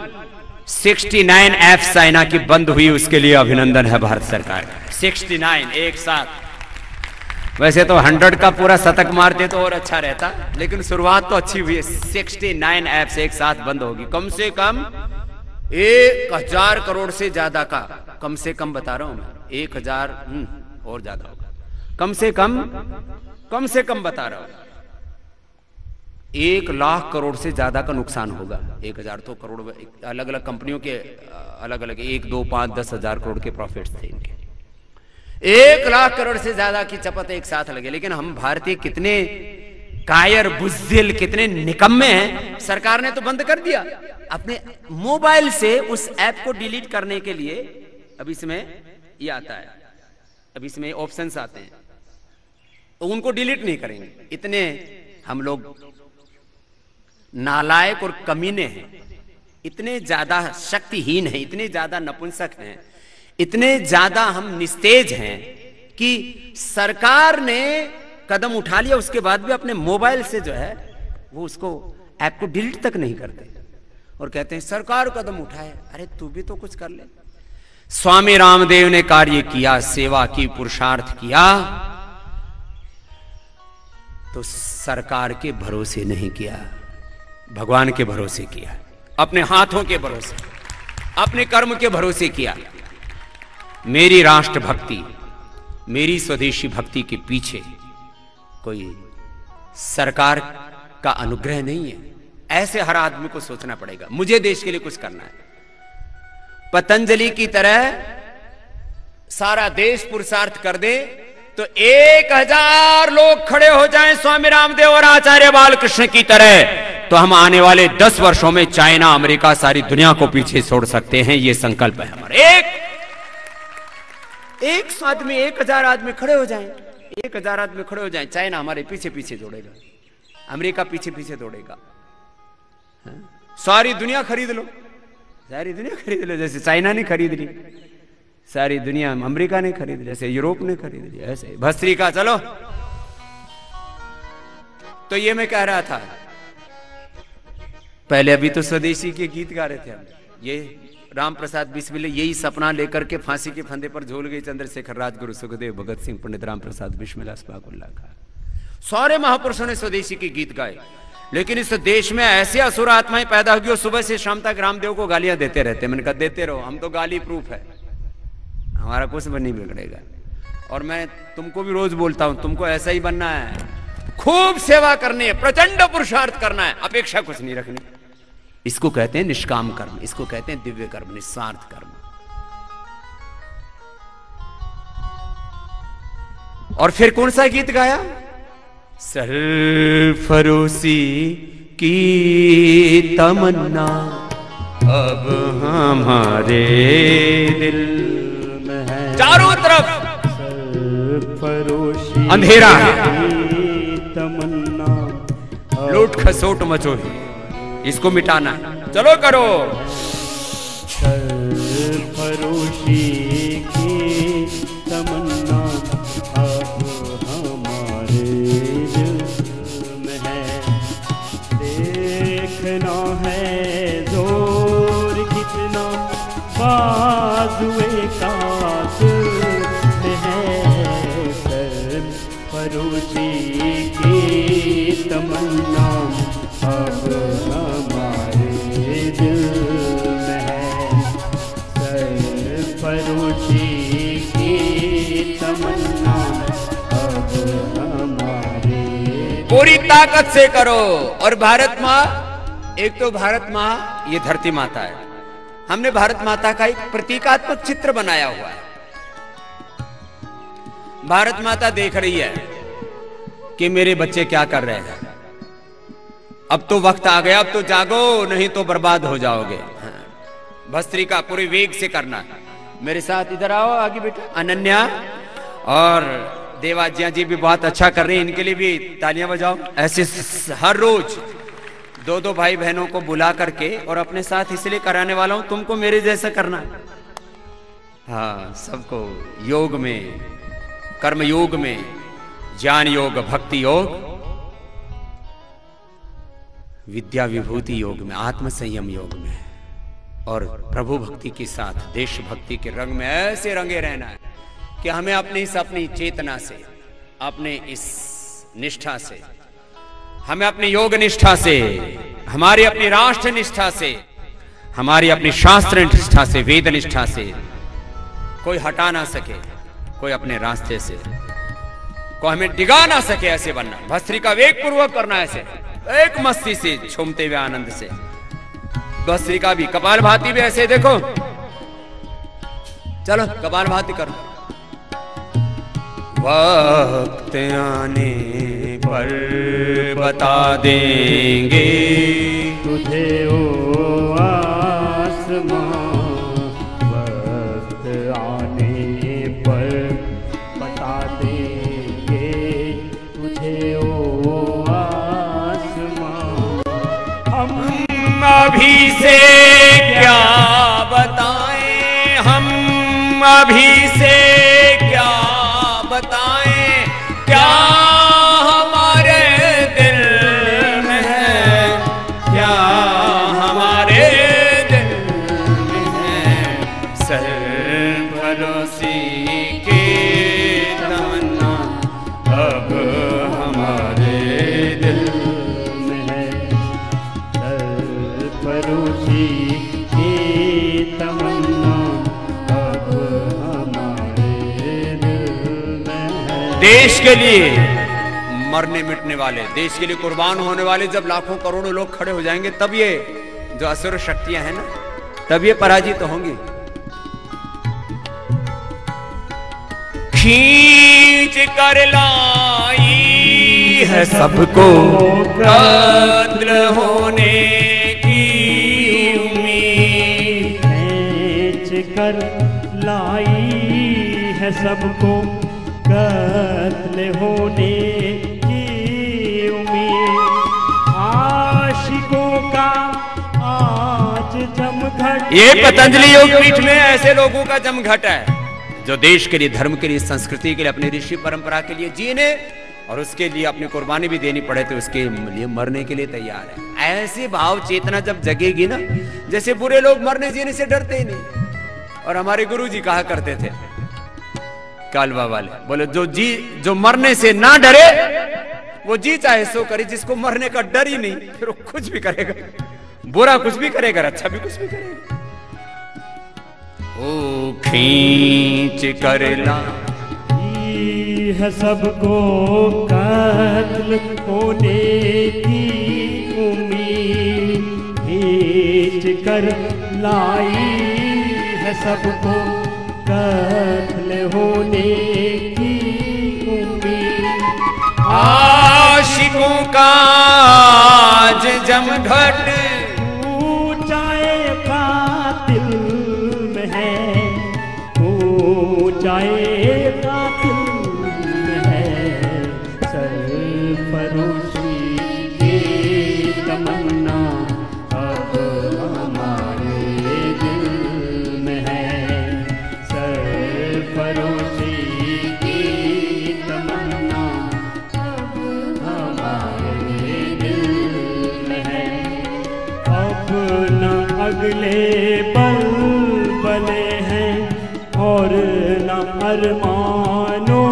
69 ऐप्स चाइना की बंद हुई, उसके लिए अभिनंदन है भारत सरकार का। 69 एक साथ। वैसे तो 100 का पूरा शतक मारते तो और अच्छा रहता, लेकिन शुरुआत तो अच्छी हुई है। 69 ऐप्स एक साथ बंद होगी। कम से कम 1000 करोड़ से ज्यादा का, कम से कम बता रहा हूं मैं, 1000 और ज्यादा होगा, कम से कम बता रहा हूं, 1 लाख करोड़ से ज्यादा का नुकसान होगा। 1000 तो करोड़, अलग अलग कंपनियों के अलग अलग 1, 2, 5, 10 हजार करोड़ के प्रॉफिट्स थे इनके। 1 लाख करोड़ से ज्यादा की चपत एक साथ लगे। लेकिन हम भारतीय कितने कायर, बुज़दिल, कितने निकम्मे हैं। सरकार ने तो बंद कर दिया। अपने मोबाइल से उस ऐप को डिलीट करने के लिए अब इसमें ये आता है, अब इसमें ऑप्शंस आते हैं, तो उनको डिलीट नहीं करेंगे। इतने हम लोग नालायक और कमीने हैं, इतने ज्यादा शक्तिहीन हैं, इतने ज्यादा नपुंसक हैं, इतने ज्यादा हम निस्तेज हैं कि सरकार ने कदम उठा लिया, उसके बाद भी अपने मोबाइल से जो है वो उसको ऐप को डिलीट तक नहीं करते, और कहते हैं सरकार कदम उठाए। अरे तू भी तो कुछ कर ले। स्वामी रामदेव ने कार्य किया, सेवा की, पुरुषार्थ किया, तो सरकार के भरोसे नहीं किया, भगवान के भरोसे किया, अपने हाथों के भरोसे, अपने कर्म के भरोसे किया। मेरी राष्ट्र भक्ति, मेरी स्वदेशी भक्ति के पीछे कोई सरकार का अनुग्रह नहीं है। ऐसे हर आदमी को सोचना पड़ेगा, मुझे देश के लिए कुछ करना है। पतंजलि की तरह सारा देश पुरुषार्थ कर दे तो 1000 लोग खड़े हो जाएं स्वामी रामदेव और आचार्य बालकृष्ण की तरह, तो हम आने वाले 10 वर्षों में चाइना, अमेरिका, सारी दुनिया को पीछे छोड़ सकते हैं। ये संकल्प है हमारा। एक आदमी, 1000 आदमी खड़े हो जाएं, 1000 आदमी खड़े हो जाएं, चाइना हमारे पीछे पीछे दौड़ेगा, अमेरिका पीछे पीछे दौड़ेगा, सारी दुनिया खरीद लो, सारी दुनिया खरीद लो। जैसे चाइना ने खरीद ली सारी दुनिया, अमेरिका ने खरीद ली, जैसे यूरोप ने खरीद ली, ऐसे भस्त्रिका। चलो, तो ये मैं कह रहा था पहले, अभी तो स्वदेशी के गीत गा रहे थे हम। ये राम प्रसाद बिस्मिल्लाह यही सपना लेकर के फांसी के फंदे पर झूल गए चंद्रशेखर, राजगुरु, सुखदेव, भगत सिंह, पंडित राम प्रसाद बिस्मिल्लाह, अस्फाकुल्लाह खां। सारे महापुरुषों ने स्वदेशी के गीत गाए, लेकिन इस देश में ऐसे असुर आत्माएं पैदा होगी और सुबह से शाम तक रामदेव को गालियां देते रहते। मैंने कहा देते रहो, हम तो गाली प्रूफ है, हमारा कुछ भी नहीं बिगड़ेगा। और मैं तुमको भी रोज बोलता हूं, तुमको ऐसा ही बनना है, खूब सेवा करनी है, प्रचंड पुरुषार्थ करना है, अपेक्षा कुछ नहीं रखनी। इसको कहते हैं निष्काम कर्म, इसको कहते हैं दिव्य कर्म, निस्वार्थ कर्म। और फिर कौन सा गीत गाया? सरफरोशी की तमन्ना अब हमारे दिल में है। चारों तरफ सरफरोशी अंधेरा है, तमन्ना लूट खसोट मचोही, इसको मिटाना है। चलो करो। सरफरोशी की तमन्ना अब हमारे दिल में है। देखना है जो बाजुए कातिल में है। सरफरोशी की तमन्ना अब हमारे दिल में है। सरफरोशी की तमन्ना अब हमारे पूरी ताकत से करो। और भारत माँ, एक तो भारत माँ ये धरती माता है, हमने भारत माता का एक प्रतीकात्मक चित्र बनाया हुआ है। भारत माता देख रही है कि मेरे बच्चे क्या कर रहे हैं। अब तो वक्त आ गया, अब तो जागो, नहीं तो बर्बाद हो जाओगे। भस्त्रिका पूरे वेग से करना। मेरे साथ इधर आओ आगे बेटा। अनन्या और देवाज्ञा जी भी बहुत अच्छा कर रही हैं, इनके लिए भी तालियां बजाओ। ऐसे हर रोज दो दो भाई बहनों को बुला करके और अपने साथ इसलिए कराने वाला हूं, तुमको मेरे जैसा करना। हाँ, सबको योग में, कर्म योग में, ज्ञान योग, भक्ति योग, विद्या विभूति योग में, आत्म संयम योग में, और प्रभु भक्ति के साथ देशभक्ति के रंग में ऐसे रंगे रहना है कि हमें अपनी इस अपनी चेतना से, अपने इस निष्ठा से, हमें अपनी योग निष्ठा से, हमारी अपनी राष्ट्र निष्ठा से, हमारी अपनी शास्त्र निष्ठा से, वेद निष्ठा से कोई हटा ना सके, कोई अपने रास्ते से को हमें डिगा ना सके, ऐसे बनना। भस्त्रिका वेग पूर्वक करना, ऐसे एक मस्ती से झूमते हुए आनंद से। भस्त्रिका भी, कपालभाति भी ऐसे देखो। चलो कपालभाति करो। वक्त आने पर बता देंगे तुझे ओ आसमां। वक्त आने पर बता देंगे तुझे ओ आसमां। हम अभी से क्या बताएं, हम अभी से क्या बताएं, क्या हमारे दिल में है, क्या हमारे दिल में है। सरफरोशी की तमन्ना अब हमारे दिल में है। सरफरोशी की तमन्ना अब हमारे दिल में है। देश के लिए मरने मिटने वाले, देश के लिए कुर्बान होने वाले जब लाखों करोड़ों लोग खड़े हो जाएंगे, तब ये जो असुर शक्तियां हैं ना, तब ये पराजित तो होंगी। खींच कर लाई है सबको कत्ल होने की उम्मीद। खींच कर लाई है सबको कत्ल होने की उम्मीद। आशिकों का आज जमघट। ये पतंजलि योग पीठ में ऐसे लोगों का जमघट है जो देश के लिए, धर्म के लिए, संस्कृति के लिए, अपनी ऋषि परंपरा के लिए जीने और उसके लिए अपनी कुर्बानी भी देनी पड़े तो उसके लिए मरने के लिए तैयार है। ऐसी भाव चेतना जब जगेगी ना, जैसे बुरे लोग मरने जीने से डरते ही नहीं। और हमारे गुरु जी कहा करते थे, कालवा वाले बोले, जो मरने से ना डरे वो जी चाहे सो करे। जिसको मरने का डर ही नहीं, फिर वो कुछ भी करेगा, बुरा कुछ भी करेगा, अच्छा भी कुछ भी करेगा। ओ खींच कर लाई है सबको कत्ल होने की उम्मीद। खींच कर लाई है सबको कत्ल होने की उम्मीद। आशिकों का आज जमघट ऊंचाए कातिल में है। ऊंचाए कातिल में है। सरफरोशी की तमन्ना अब हमारे दिल में है। सरफरोशी की तमन्ना अब हमारे दिल में है। अब न अगले पल अरमानों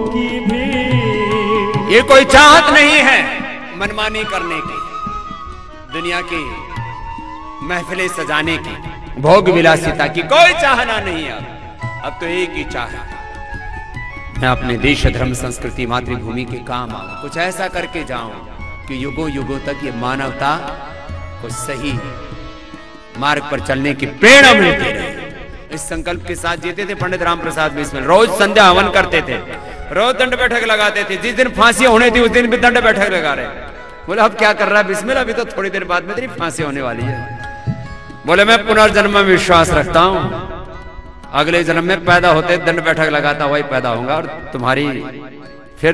की भीड़। ये कोई चाहत नहीं है मनमानी करने की, दुनिया की महफिलें सजाने की, भोग विलासिता की कोई चाहना नहीं है। अब तो एक ही चाह है, मैं अपने देश धर्म संस्कृति मातृभूमि के काम आऊं, कुछ ऐसा करके जाऊं कि युगों युगों तक ये मानवता को सही मार्ग पर चलने की प्रेरणा मिलती रहे। इस संकल्प के साथ जीते थे पंडित राम प्रसाद बिस्मिल। रोज संध्या हवन करते थे, रोज दंड बैठक लगाते थे। जिस दिन फांसी होने थी उस दिन भी दंड बैठक लगा रहे। बोले अब क्या कर रहा है बिस्मिल? अभी तो थोड़ी देर बाद में तेरी फांसी होने वाली है। बोले मैं पुनर्जन्म में विश्वास रखता हूं, अगले जन्म में पैदा होते दंड बैठक लगाता वही पैदा होगा और तुम्हारी फिर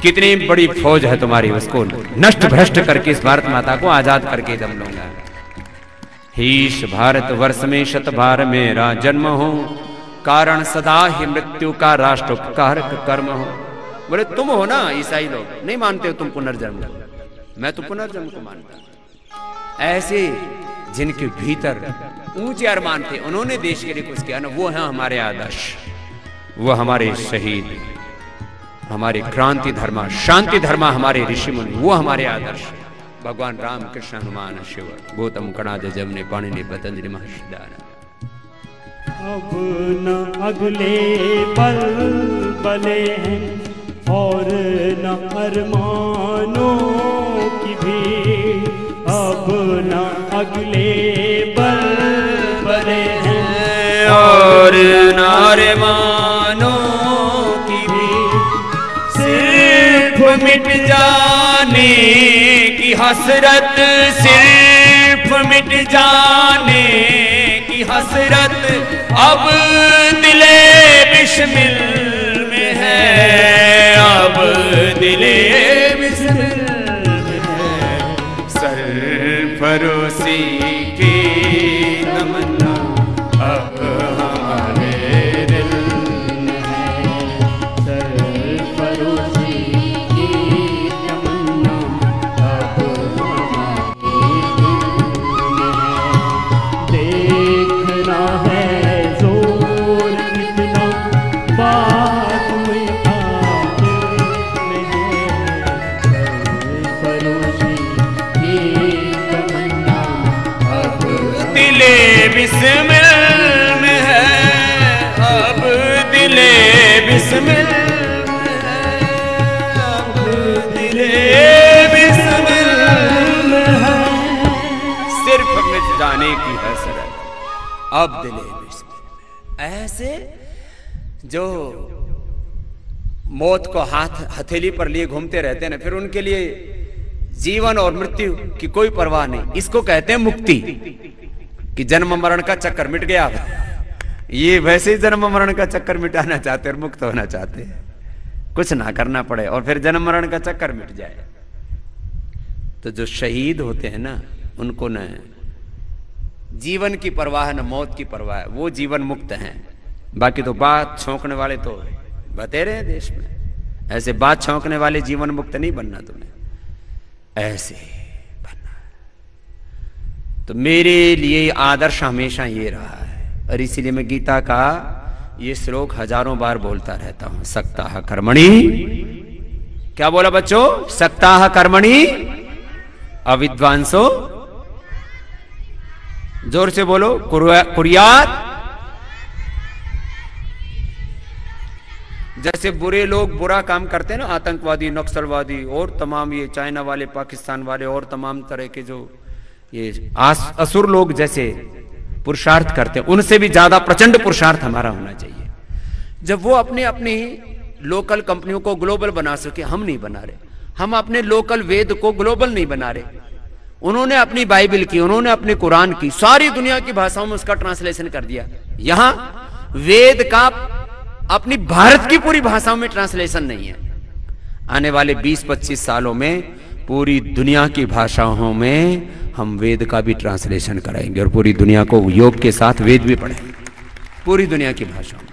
कितनी बड़ी फौज है तुम्हारी, उसको नष्ट भ्रष्ट करके इस भारत माता को आजाद करके दम लूंगा। हीश भारत वर्ष में शत बार मेरा जन्म हो, कारण सदा ही मृत्यु का राष्ट्रोपकार कर्म हो। बोले तुम हो ना ईसाई लोग, नहीं मानते हो तुम पुनर्जन्म? मैं तो पुनर्जन्म को मानता हूं। ऐसे जिनके भीतर ऊंचे अरमान थे, उन्होंने देश के लिए कुछ किया ना, वो है हमारे आदर्श, वो हमारे शहीद, हमारे क्रांति धर्मा शांति धर्मा, हमारे ऋषि मुनि, वो हमारे आदर्श। भगवान राम कृष्ण हनुमान शिव गौतम कणाद जमने पाणिनि पतंजलि महर्षि दाना। अब न अगले पल बले हैं और न अरमानों की भीड़। अब न अगले पल बले हैं और न अरमानों की भीड़। सिर्फ मिट जाने की हसरत, सिर्फ मिट जाने की हसरत अब दिले बिस्मिल में है, अब दिले बिस्मिल में है। सरफरोशी की तमन्ना अब हमारे दिल में है। सरफरोशी की तमन्ना अब हमारे दिल में है। देखना है जोर कितना बात में आखिर में है। सरफरोशी की तमन्ना अब दिले बिस्मिल में है, अब दिले बिस्मिल में है, अब दिले बिस्मिल में है। सिर्फ मिट जाने की हसरत अब दिले बिस्मिल में। ऐसे जो मौत को हथेली पर लिए घूमते रहते हैं ना, फिर उनके लिए जीवन और मृत्यु की कोई परवाह नहीं। इसको कहते हैं मुक्ति, कि जन्म मरण का चक्कर मिट गया। ये वैसे ही जन्म मरण का चक्कर मिटाना चाहते और मुक्त होना चाहते हैं, कुछ ना करना पड़े और फिर जन्म मरण का चक्कर मिट जाए। तो जो शहीद होते हैं ना, उनको न जीवन की परवाह न मौत की परवाह है, वो जीवन मुक्त हैं। बाकी तो बात छौंकने वाले तो बतेरे हैं देश में। ऐसे बात छौंकने वाले जीवन मुक्त नहीं बनना तुम्हें, ऐसे बनना। तो मेरे लिए आदर्श हमेशा ये रहा है, और इसीलिए मैं गीता का ये श्लोक हजारों बार बोलता रहता हूं। सक्ताः कर्मणि, क्या बोला बच्चों? सक्ताः कर्मणि अविद्वांसो, जोर से बोलो, कुर्यात। जैसे बुरे लोग बुरा काम करते हैं ना, आतंकवादी, नक्सलवादी और तमाम ये चाइना वाले, पाकिस्तान वाले और तमाम तरह के जो ये असुर लोग जैसे पुरुषार्थ करते हैं, उनसे भी ज्यादा प्रचंड पुरुषार्थ हमारा होना चाहिए। जब वो अपने अपनी लोकल कंपनियों को ग्लोबल बना सके, हम नहीं बना रहे। हम अपने लोकल वेद को ग्लोबल नहीं बना रहे। उन्होंने अपनी बाइबल की, उन्होंने अपने कुरान की, सारी दुनिया की भाषाओं में उसका ट्रांसलेशन कर दिया। यहां वेद का अपनी भारत की पूरी भाषाओं में ट्रांसलेशन नहीं है। आने वाले 20-25 सालों में पूरी दुनिया की भाषाओं में हम वेद का भी ट्रांसलेशन कराएंगे और पूरी दुनिया को योग के साथ वेद भी पढ़ेंगे। पूरी दुनिया की भाषाओं में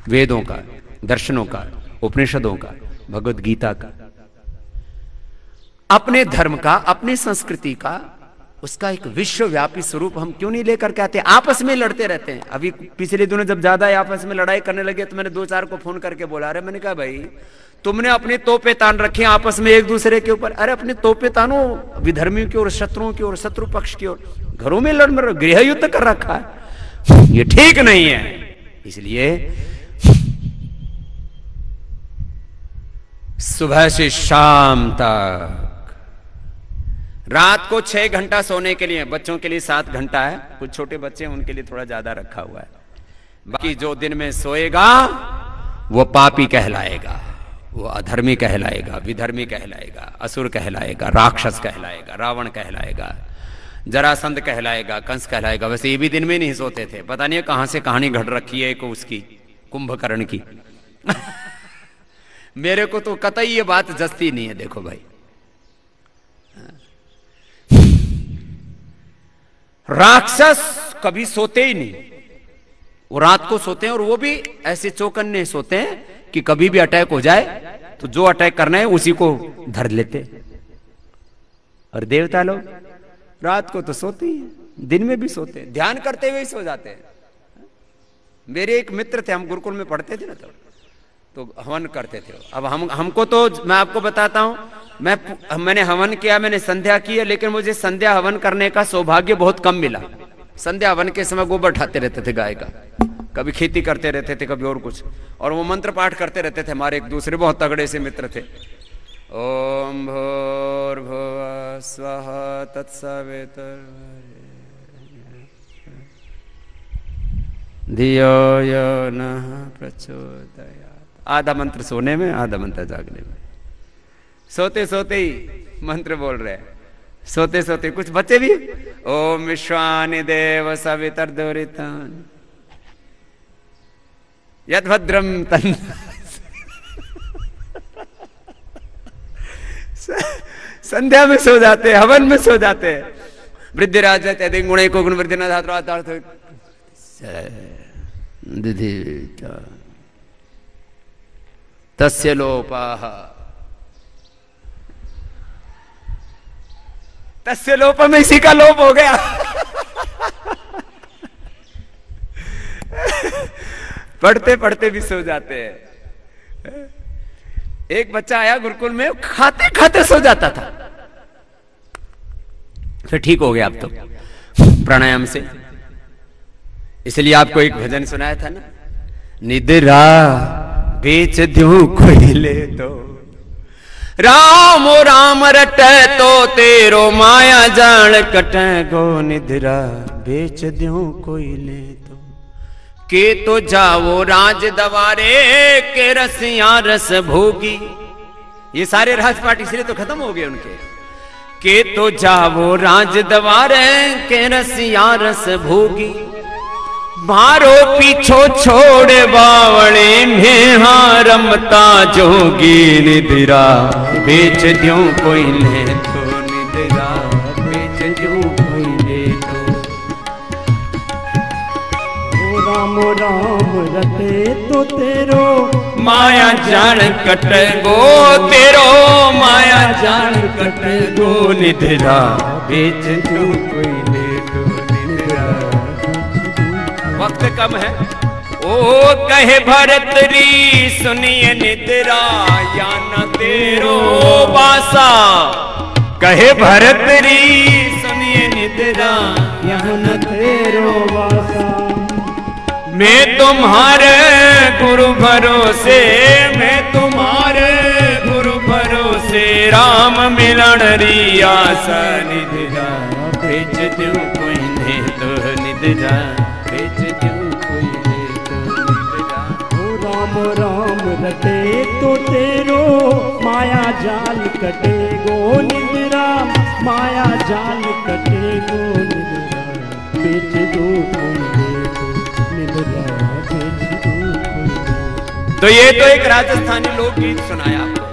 वेदों का, दर्शनों का, उपनिषदों का, भगवत गीता का, अपने धर्म का, अपनी संस्कृति का, उसका एक विश्वव्यापी स्वरूप हम क्यों नहीं लेकर के आते? आपस में लड़ते रहते हैं। अभी पिछले दिनों जब ज्यादा आपस में लड़ाई करने लगे तो मैंने 2-4 को फोन करके बोला, अरे मैंने कहा भाई तुमने अपने तोपे तान रखे आपस में एक दूसरे के ऊपर। अरे अपने तोपे तानो विधर्मियों की ओर, शत्रुओं की ओर, शत्रु पक्ष की ओर, घरों में लड़ मर, गृह युद्ध कर रखा है, ये ठीक नहीं है। इसलिए सुबह से शाम तक, रात को 6 घंटा सोने के लिए, बच्चों के लिए 7 घंटा है, कुछ छोटे बच्चे हैं उनके लिए थोड़ा ज्यादा रखा हुआ है। बाकी जो दिन में सोएगा वो पापी कहलाएगा, वो अधर्मी कहलाएगा, विधर्मी कहलाएगा, असुर कहलाएगा, राक्षस कहलाएगा, रावण कहलाएगा, जरासंध कहलाएगा, कंस कहलाएगा। वैसे ये भी दिन में नहीं सोते थे, पता नहीं कहां से कहानी घट रखी है को उसकी, कुंभकर्ण की। मेरे को तो कतई ये बात जचती नहीं है। देखो भाई, राक्षस कभी सोते ही नहीं, वो रात को सोते हैं, और वो भी ऐसे चौकन्ने सोते हैं कि कभी भी अटैक हो जाए तो जो अटैक करना है उसी को धर लेते। और देवता लोग रात को तो सोते ही, दिन में भी सोते हैं, ध्यान करते हुए ही सो जाते हैं। मेरे एक मित्र थे, हम गुरुकुल में पढ़ते थे ना, तो हवन करते थे। अब हमको तो मैं आपको बताता हूं, मैंने हवन किया, मैंने संध्या की है, लेकिन मुझे संध्या हवन करने का सौभाग्य बहुत कम मिला। संध्या हवन के समय गोबर उठाते रहते थे गाय का, कभी खेती करते रहते थे, कभी और कुछ, और वो मंत्र पाठ करते रहते थे। हमारे एक दूसरे बहुत तगड़े से मित्र थे। ओम भूर्भुवः स्वः तत्सवितुर्वरेण्यं धियो यो नः प्रचोदयात्। आधा मंत्र सोने में, आधा मंत्र जागने में। सोते सोते ही मंत्र बोल रहे हैं, सोते सोते। कुछ बच्चे भी, ओम विश्वानि देव सवितर्दुरितानि यद् भद्रम तन्। संध्या में सो जाते, हवन में सो जाते। वृद्धिराज गुणे को गुण वृद्धि न धातु तस्य लोपाः, तस्य लोप में इसी का लोप हो गया। पढ़ते पढ़ते भी सो जाते हैं। एक बच्चा आया गुरुकुल में, खाते खाते सो जाता था, फिर ठीक हो गया अब तो प्राणायाम से। इसलिए आपको एक भजन सुनाया था ना, निद्रा बेच दूं कोई ले तो, राम राम रटे तो तेरो माया जान कटे गो। निद्रा बेच दूं कोई ले तो, के तो जाओ राज दवारे के रसिया रस भोगी। ये सारे राजपाट इसलिए तो खत्म हो गए उनके। के तो जाओ राज दवारे के रसिया रस भोगी, मारो पीछो छोड़ बावड़े में हाँ रमता जोगी। निद्रा बेच दूं कोई ले तो, निद्रा बेच दूं कोई ले तो। राम राम रटे तो तेरो माया जान कट गो, तेरो माया जान कट गो। निद्रा बेच दूं कोई ले तो, निद्रा। वक्त कम है। ओ कहे भरत री सुनिए निद्रा, या न तेरो बासा। कहे भरत री सुनिए निद्रा, या न तेरो वासा। मैं तुम्हारे गुरु भरोसे, मैं तुम्हारे गुरु भरोसे, राम मिलन री आशा। निद्रा बेच दूं कोई ले तो, निद्रा बेच दूं कोई ले तो, निद्रा। ओ राम राम रटे तो तेरो माया जाल कटे गो। निद्रा माया जाल कटे गो। निद्रा बेच दो कोई ले तो, निद्रा बेच दो कोई ले। तो ये तो एक राजस्थानी लोकगीत सुनाया आपको।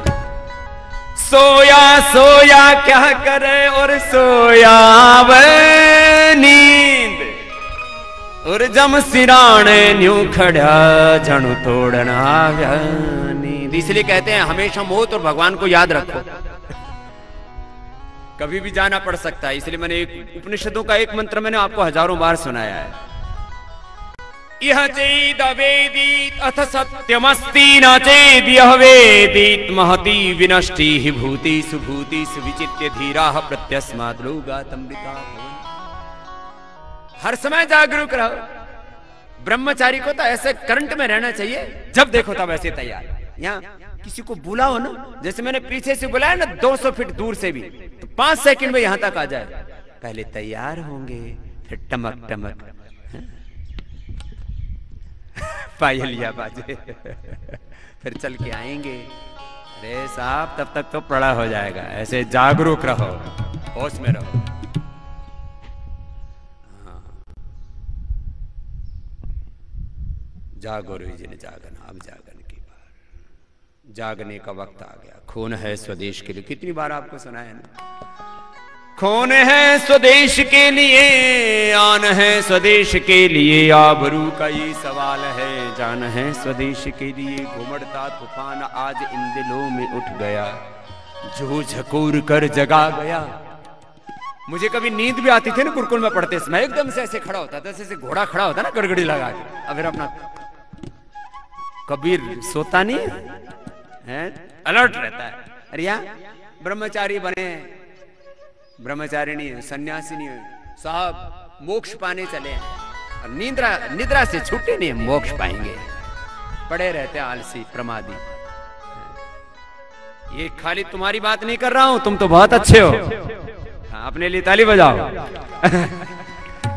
सोया सोया क्या करे और सोया वे नींद, और जम सिराने न्यू खड़ा जणु तोड़ना आव्या नींद। इसलिए कहते हैं हमेशा मौत और भगवान को याद रखो। कभी भी जाना पड़ सकता है। इसलिए मैंने एक उपनिषदों का एक मंत्र मैंने आपको हजारों बार सुनाया है। यह चेदवेदीत अथ सत्यमस्ति न चेद यह वेदीत महती विनष्टि हि भूतिषु भूतिषु विचित्य धीराः प्रत्यस्माद् लोगातमृता भवन्ति। हर समय जागरूक रहो। ब्रह्मचारी को तो ऐसे करंट में रहना चाहिए, जब देखो तब ऐसे तैयार। यहाँ किसी को बुलाओ ना, जैसे मैंने पीछे से बुलाया ना 200 फीट दूर से भी, तो 5 सेकंड में यहां तक आ जाए। पहले तैयार होंगे, फिर टमक टमक पायलिया बाजे, फिर चल के आएंगे। अरे साहब तब तक तो पड़ा हो जाएगा। ऐसे जागरूक रहो, होश में रहो। जागो जी ने जागना, अब जागन की बार, जागने का वक्त आ गया। खून है स्वदेश के लिए, कितनी बार आपको सुनाया ना। खून है स्वदेश के लिए, आन है स्वदेश के लिए, आबरू का ये सवाल है, जान है स्वदेश के लिए। घुमड़ता तूफान आज इन दिलों में उठ गया, जो झकोर कर जगा गया। मुझे कभी नींद भी आती थी ना गुरुकुल में पढ़ते समय, एकदम से ऐसे खड़ा होता था, जैसे घोड़ा खड़ा होता ना गड़गड़ी लगा के, अब फिर अपना कबीर सोता नहीं है, अलर्ट रहता है। अरे यार ब्रह्मचारी बने, ब्रह्मचारी नहीं है, सन्यासी नहीं है साहब, मोक्ष पाने चले और निद्रा से छूटे नहीं, मोक्ष पाएंगे। पड़े रहते आलसी प्रमादी। ये खाली तुम्हारी बात नहीं कर रहा हूं, तुम तो बहुत अच्छे हो। हाँ, अपने लिए ताली बजाओ।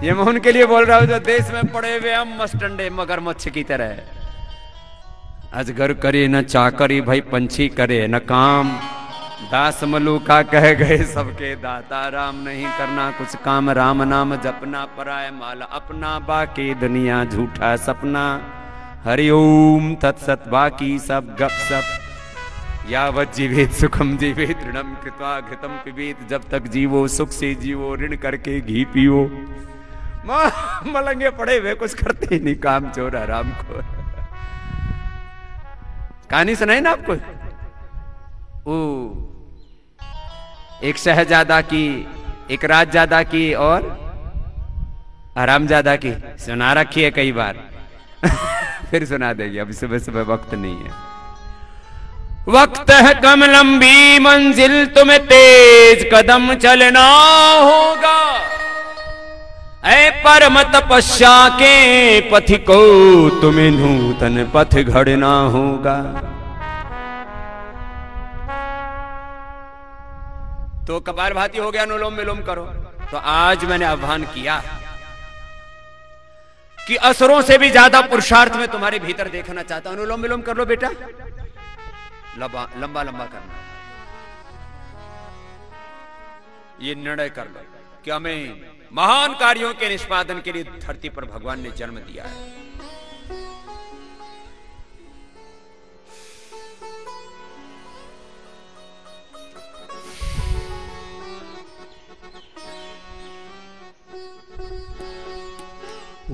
ये मैं उनके लिए बोल रहा हूं जो देश में पड़े हुए हम मस्टंडे मगरमच्छ की तरह। अजगर करे न चाकरी, भाई पंछी करे न काम। दास मलूका कह गए सबके दाता, राम नहीं करना कुछ काम। राम नाम जपना पराय माल अपना, बाकी दुनिया झूठा सपना। हरिओम तत्सत, बाकी सब गपसप। यावत जीवेत सुखम जीवेत, ऋणम कृत्वा घृतम पिबेत। जब तक जीवो सुख से जीवो, ऋण करके घी पियो। मलंगे पड़े हुए कुछ करते ही नहीं, काम चोर हराम को। कहानी सुनाई ना आपको, एक शहजादा की, एक राजजादा की और हरामजादा की सुना रखी है कई बार। फिर सुना देगी, अभी सुबह सुबह वक्त नहीं है। वक्त है कम लंबी मंजिल, तुम्हें तेज कदम चलना होगा। ऐ परम तपस्या के पथिको, तुम्हें नूतन पथ घड़ना होगा। तो कपालभाति हो गया, अनुलोम विलोम करो। तो आज मैंने आह्वान किया कि असुरों से भी ज्यादा पुरुषार्थ में तुम्हारे भीतर देखना चाहता हूं। अनुलोम विलोम कर लो बेटा, लंबा लंबा करना। ये निर्णय कर लो कि हमें महान कार्यों के निष्पादन के लिए धरती पर भगवान ने जन्म दिया है।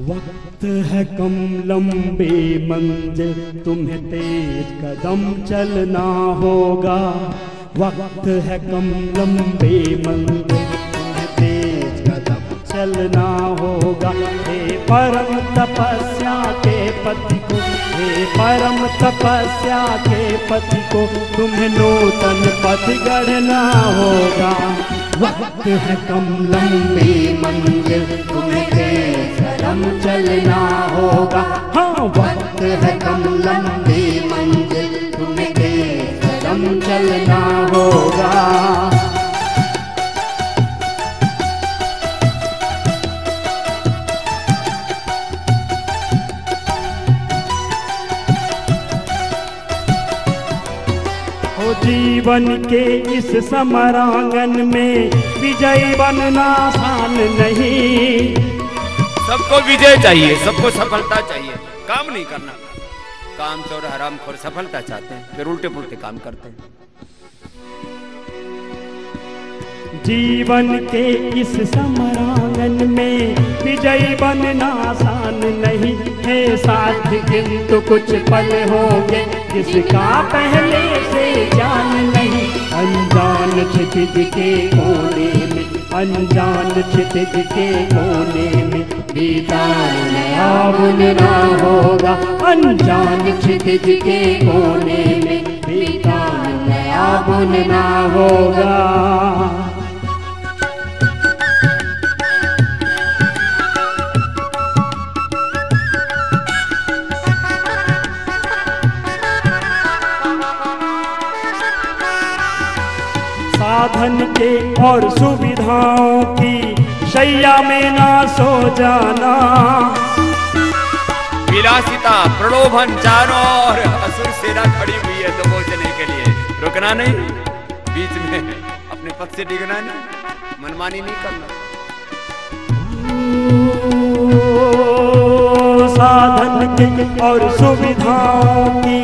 वक्त है कम लंबे मंजिल, तुम्हें तेज कदम चलना होगा। वक्त है कम लंबे मंजिल, तुम्हें तेज कदम चलना होगा। हे परम तपस्या के पति को, हे परम तपस्या के पति को, तुम्हें नूतन पथ गढ़ना होगा। वक्त है कम लंबी मंजिल, तुम्हें तेज कदम चलना होगा। हाँ, वक्त है कम लंबी मंजिल, तुम्हें तेज कदम चलना होगा। जीवन के इस समरांगन में विजयी बनना आसान नहीं। सबको विजय चाहिए, सबको सफलता चाहिए, काम नहीं करना। काम चोर हरामखोर सफलता चाहते हैं, फिर उल्टे पुल्टे काम करते हैं। जीवन के इस समरांगन में विजयी बनना आसान नहीं है। साथ किंतु कुछ पल होंगे जिसका पहले से जान नहीं। अनजान क्षितिज के कोने में, अनजान क्षितिज के कोने में बीतान नया बुनना होगा। अनजान क्षितिज के कोने में बीतान नया बुनना होगा। साधन के और सुविधाओं की शैया में ना सो जाना। विलासिता प्रलोभन चारों और असुर सेना खड़ी हुई है तो पहुंचने के लिए रुकना नहीं, बीच में अपने पद से डिगना नहीं, मनमानी नहीं करना। साधन के और सुविधाओं की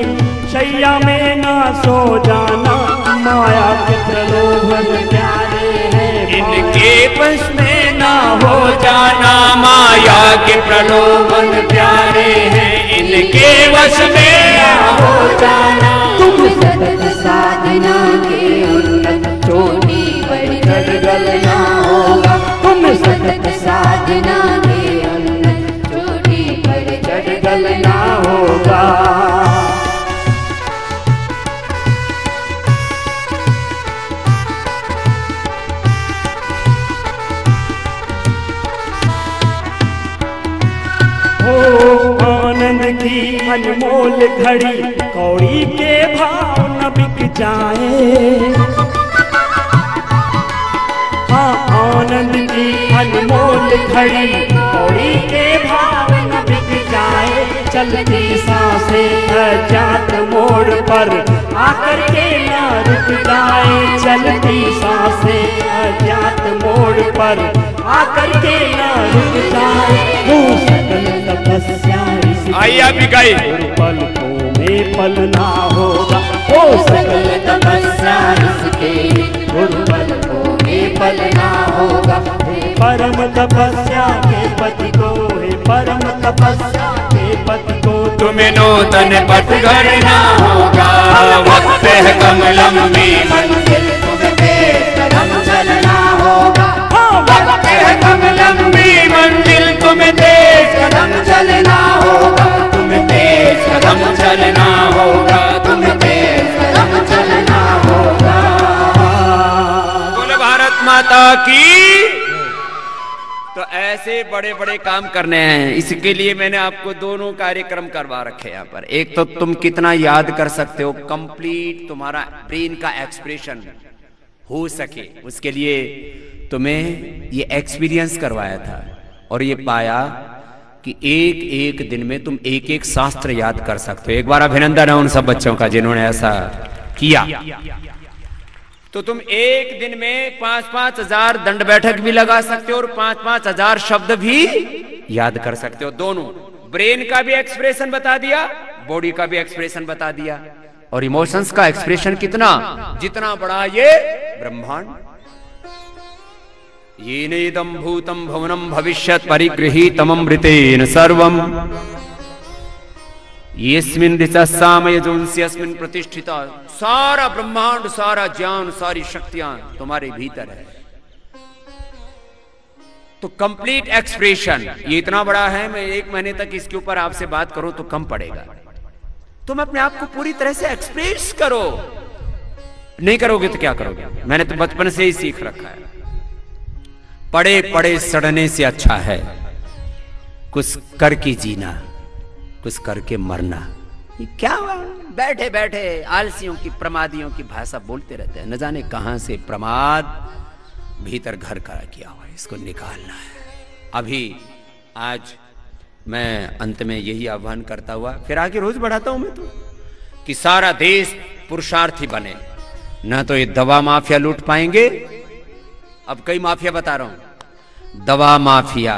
शैया में ना सो जाना। माया के प्रलोभन प्यारे हैं, इनके वश में ना हो जाना। माया के प्रलोभन प्यारे हैं, इनके वश में ना हो जाना। तुम सतत साधना के उन्नत चोटी पर चढ़ गलना होगा। तुम सतत साधना के उन्नत चोटी पर चढ़ गलना होगा। आनंद की अनमोल घड़ी कौड़ी के भाव न बिक जाए। हाँ, आनंद की अनमोल घड़ी कौड़ी के भाव न बिक जाए। चलती सांसें अज्ञात मोड़ पर आकर के न रुक जाए। चलती सांसें अज्ञात मोड़ पर आकर के न रुक जाए। वो सकल तपस्या आइए आप भी गाइए। पलकों में पलना होगा। वो सकल तपस्या इसके पलकों में पलना होगा। परम तपस्या के पति को, हे परम तपस्या के पति को तुम्हें नूतन पथ गढ़ना होगा। वक्त है कमलम में मंजिल, तुम्हें तेज कदम चलना होगा। वक्त है कमलम में मंजिल, तुम्हें तेज कदम चलना होगा। तुम्हें तेज कदम चलना होगा। तुम्हें तेज कदम चलना होगा। बोलो भारत माता की। तो ऐसे बड़े बड़े काम करने हैं, इसके लिए मैंने आपको दोनों कार्यक्रम करवा रखे यहाँ पर। एक तो तुम कितना याद कर सकते हो, कंप्लीट तुम्हारा ब्रेन का एक्सप्रेशन हो सके, उसके लिए तुम्हें ये एक्सपीरियंस करवाया था और ये पाया कि एक एक दिन में तुम एक एक शास्त्र याद कर सकते हो। एक बार अभिनंदन है उन सब बच्चों का जिन्होंने ऐसा किया। तो तुम एक दिन में 5-5 हजार दंड बैठक भी लगा सकते हो और 5-5 हजार शब्द भी याद कर सकते हो। दोनों ब्रेन का भी एक्सप्रेशन बता दिया, बॉडी का भी एक्सप्रेशन बता दिया, और इमोशंस का एक्सप्रेशन कितना, जितना बड़ा ये ब्रह्मांड। येन इदं भूतं भवनं भविष्यत् परिगृहीतम् अमृतेन सर्वम् यस्मिन् दिशस्सामयजोंसि अस्मिन् प्रतिष्ठिता। सारा ब्रह्मांड, सारा ज्ञान, सारी शक्तियां तुम्हारे भीतर है। तो कंप्लीट एक्सप्रेशन ये इतना बड़ा है, मैं 1 महीने तक इसके ऊपर आपसे बात करूं तो कम पड़ेगा। तुम अपने आप को पूरी तरह से एक्सप्रेस करो। नहीं करोगे तो क्या करोगे? मैंने तो बचपन से ही सीख रखा है, पड़े पड़े सड़ने से अच्छा है कुछ करके जीना, कुछ करके मरना। ये क्या बैठे बैठे आलसियों की, प्रमादियों की भाषा बोलते रहते हैं। न जाने कहां से प्रमाद भीतर घर का किया हुआ है, इसको निकालना है। अभी आज मैं अंत में यही आह्वान करता हुआ फिर आगे रोज बढ़ाता हूं मैं तो, कि सारा देश पुरुषार्थी बने। न तो ये दवा माफिया लूट पाएंगे, अब कई माफिया बता रहा हूं, दवा माफिया,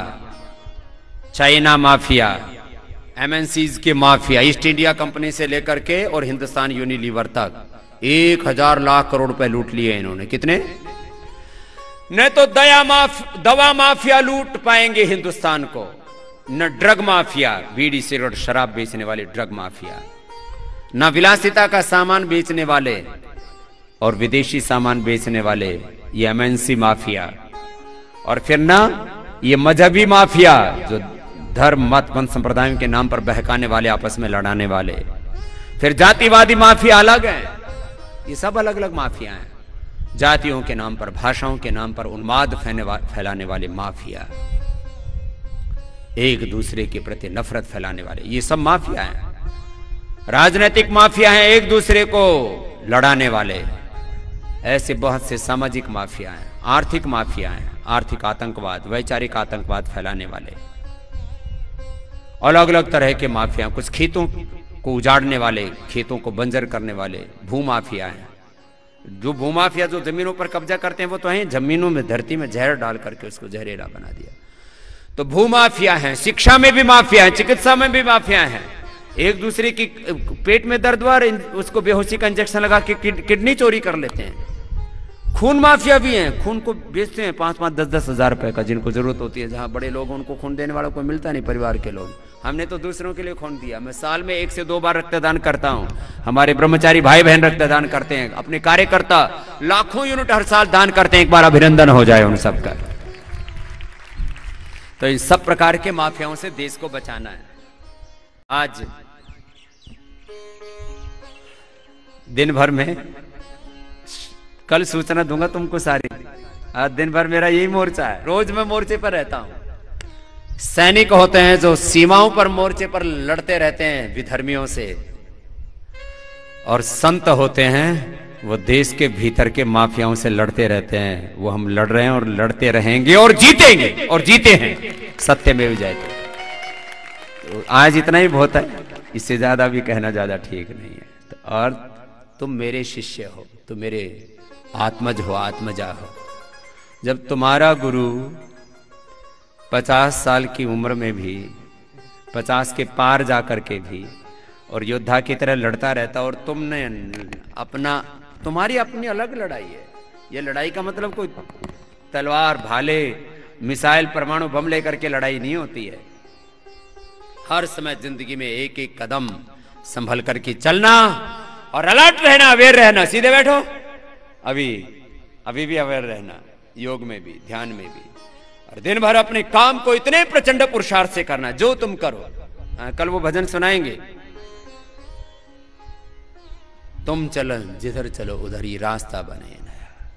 चाइना माफिया, एमएनसीज के माफिया, ईस्ट इंडिया कंपनी से लेकर के और हिंदुस्तान यूनिलीवर तक 1000 लाख करोड़ रुपए लूट लिए इन्होंने। कितने? न तो दवा माफिया लूट पाएंगे हिंदुस्तान को, न ड्रग माफिया, बीड़ी सिगरेट शराब बेचने वाले ड्रग माफिया, न विलासिता का सामान बेचने वाले और विदेशी सामान बेचने वाले, ये एमएनसी माफिया, और फिर ना ये मजहबी माफिया जो धर्म मत पंथ संप्रदायों के नाम पर बहकाने वाले, आपस में लड़ाने वाले, फिर जातिवादी माफिया अलग है। ये सब अलग अलग माफिया हैं। जातियों के नाम पर, भाषाओं के नाम पर उन्माद फैलाने वाले माफिया, एक दूसरे के प्रति नफरत फैलाने वाले, ये सब माफिया हैं। राजनीतिक माफिया हैं, एक दूसरे को लड़ाने वाले। ऐसे बहुत से सामाजिक माफिया हैं। आर्थिक माफिया हैं, आर्थिक आतंकवाद, वैचारिक आतंकवाद फैलाने वाले। अलग अलग तरह के माफिया, कुछ खेतों को उजाड़ने वाले, खेतों को बंजर करने वाले भूमाफिया हैं। जो भूमाफिया जो जमीनों पर कब्जा करते हैं वो तो हैं, जमीनों में, धरती में जहर डाल करके उसको जहरीला बना दिया। तो भूमाफिया हैं। शिक्षा में भी माफिया हैं, चिकित्सा में भी माफिया हैं। एक दूसरे की पेट में दर्द हुआ, उसको बेहोशी का इंजेक्शन लगा के किडनी चोरी कर लेते हैं। खून माफिया भी हैं, खून को बेचते हैं 5-5, 10-10 हजार रुपए का, जिनको जरूरत होती है। जहां बड़े लोग, उनको खून देने वालों को मिलता नहीं, परिवार के लोग। हमने तो दूसरों के लिए खून दिया। मैं साल में 1 से 2 बार रक्तदान करता हूं। हमारे ब्रह्मचारी भाई बहन रक्तदान करते हैं। अपने कार्यकर्ता लाखों यूनिट हर साल दान करते हैं। एक बार अभिनंदन हो जाए उन सबका। तो इन सब प्रकार के माफियाओं से देश को बचाना है। आज दिन भर में, कल सूचना दूंगा तुमको सारी। आज दिन भर मेरा यही मोर्चा है। रोज मैं मोर्चे पर रहता हूं। सैनिक होते हैं जो सीमाओं पर मोर्चे पर लड़ते रहते हैं विधर्मियों से, और संत होते हैं वो देश के भीतर के माफियाओं से लड़ते रहते हैं। वो हम लड़ रहे हैं और लड़ते रहेंगे और जीतेंगे, और जीते हैं। सत्यमेव जयते। तो आज इतना ही बहुत है, इससे ज्यादा भी कहना ज्यादा ठीक नहीं है। तो और तुम मेरे शिष्य हो, तुम मेरे आत्मज हो, आत्मजा हो। जब तुम्हारा गुरु 50 साल की उम्र में भी, 50 के पार जाकर के भी, और योद्धा की तरह लड़ता रहता, और तुमने तुम्हारी अपनी अलग लड़ाई है। ये लड़ाई का मतलब कोई तलवार, भाले, मिसाइल, परमाणु बम लेकर के लड़ाई नहीं होती है। हर समय जिंदगी में एक एक कदम संभल करके चलना और अलर्ट रहना, अवेयर रहना। सीधे बैठो, अभी भी अवेयर रहना, योग में भी, ध्यान में भी। और दिन भर अपने काम को इतने प्रचंड पुरुषार्थ से करना जो तुम करो। कल वो भजन सुनाएंगे, तुम चलो जिधर चलो उधर ही रास्ता बने नया।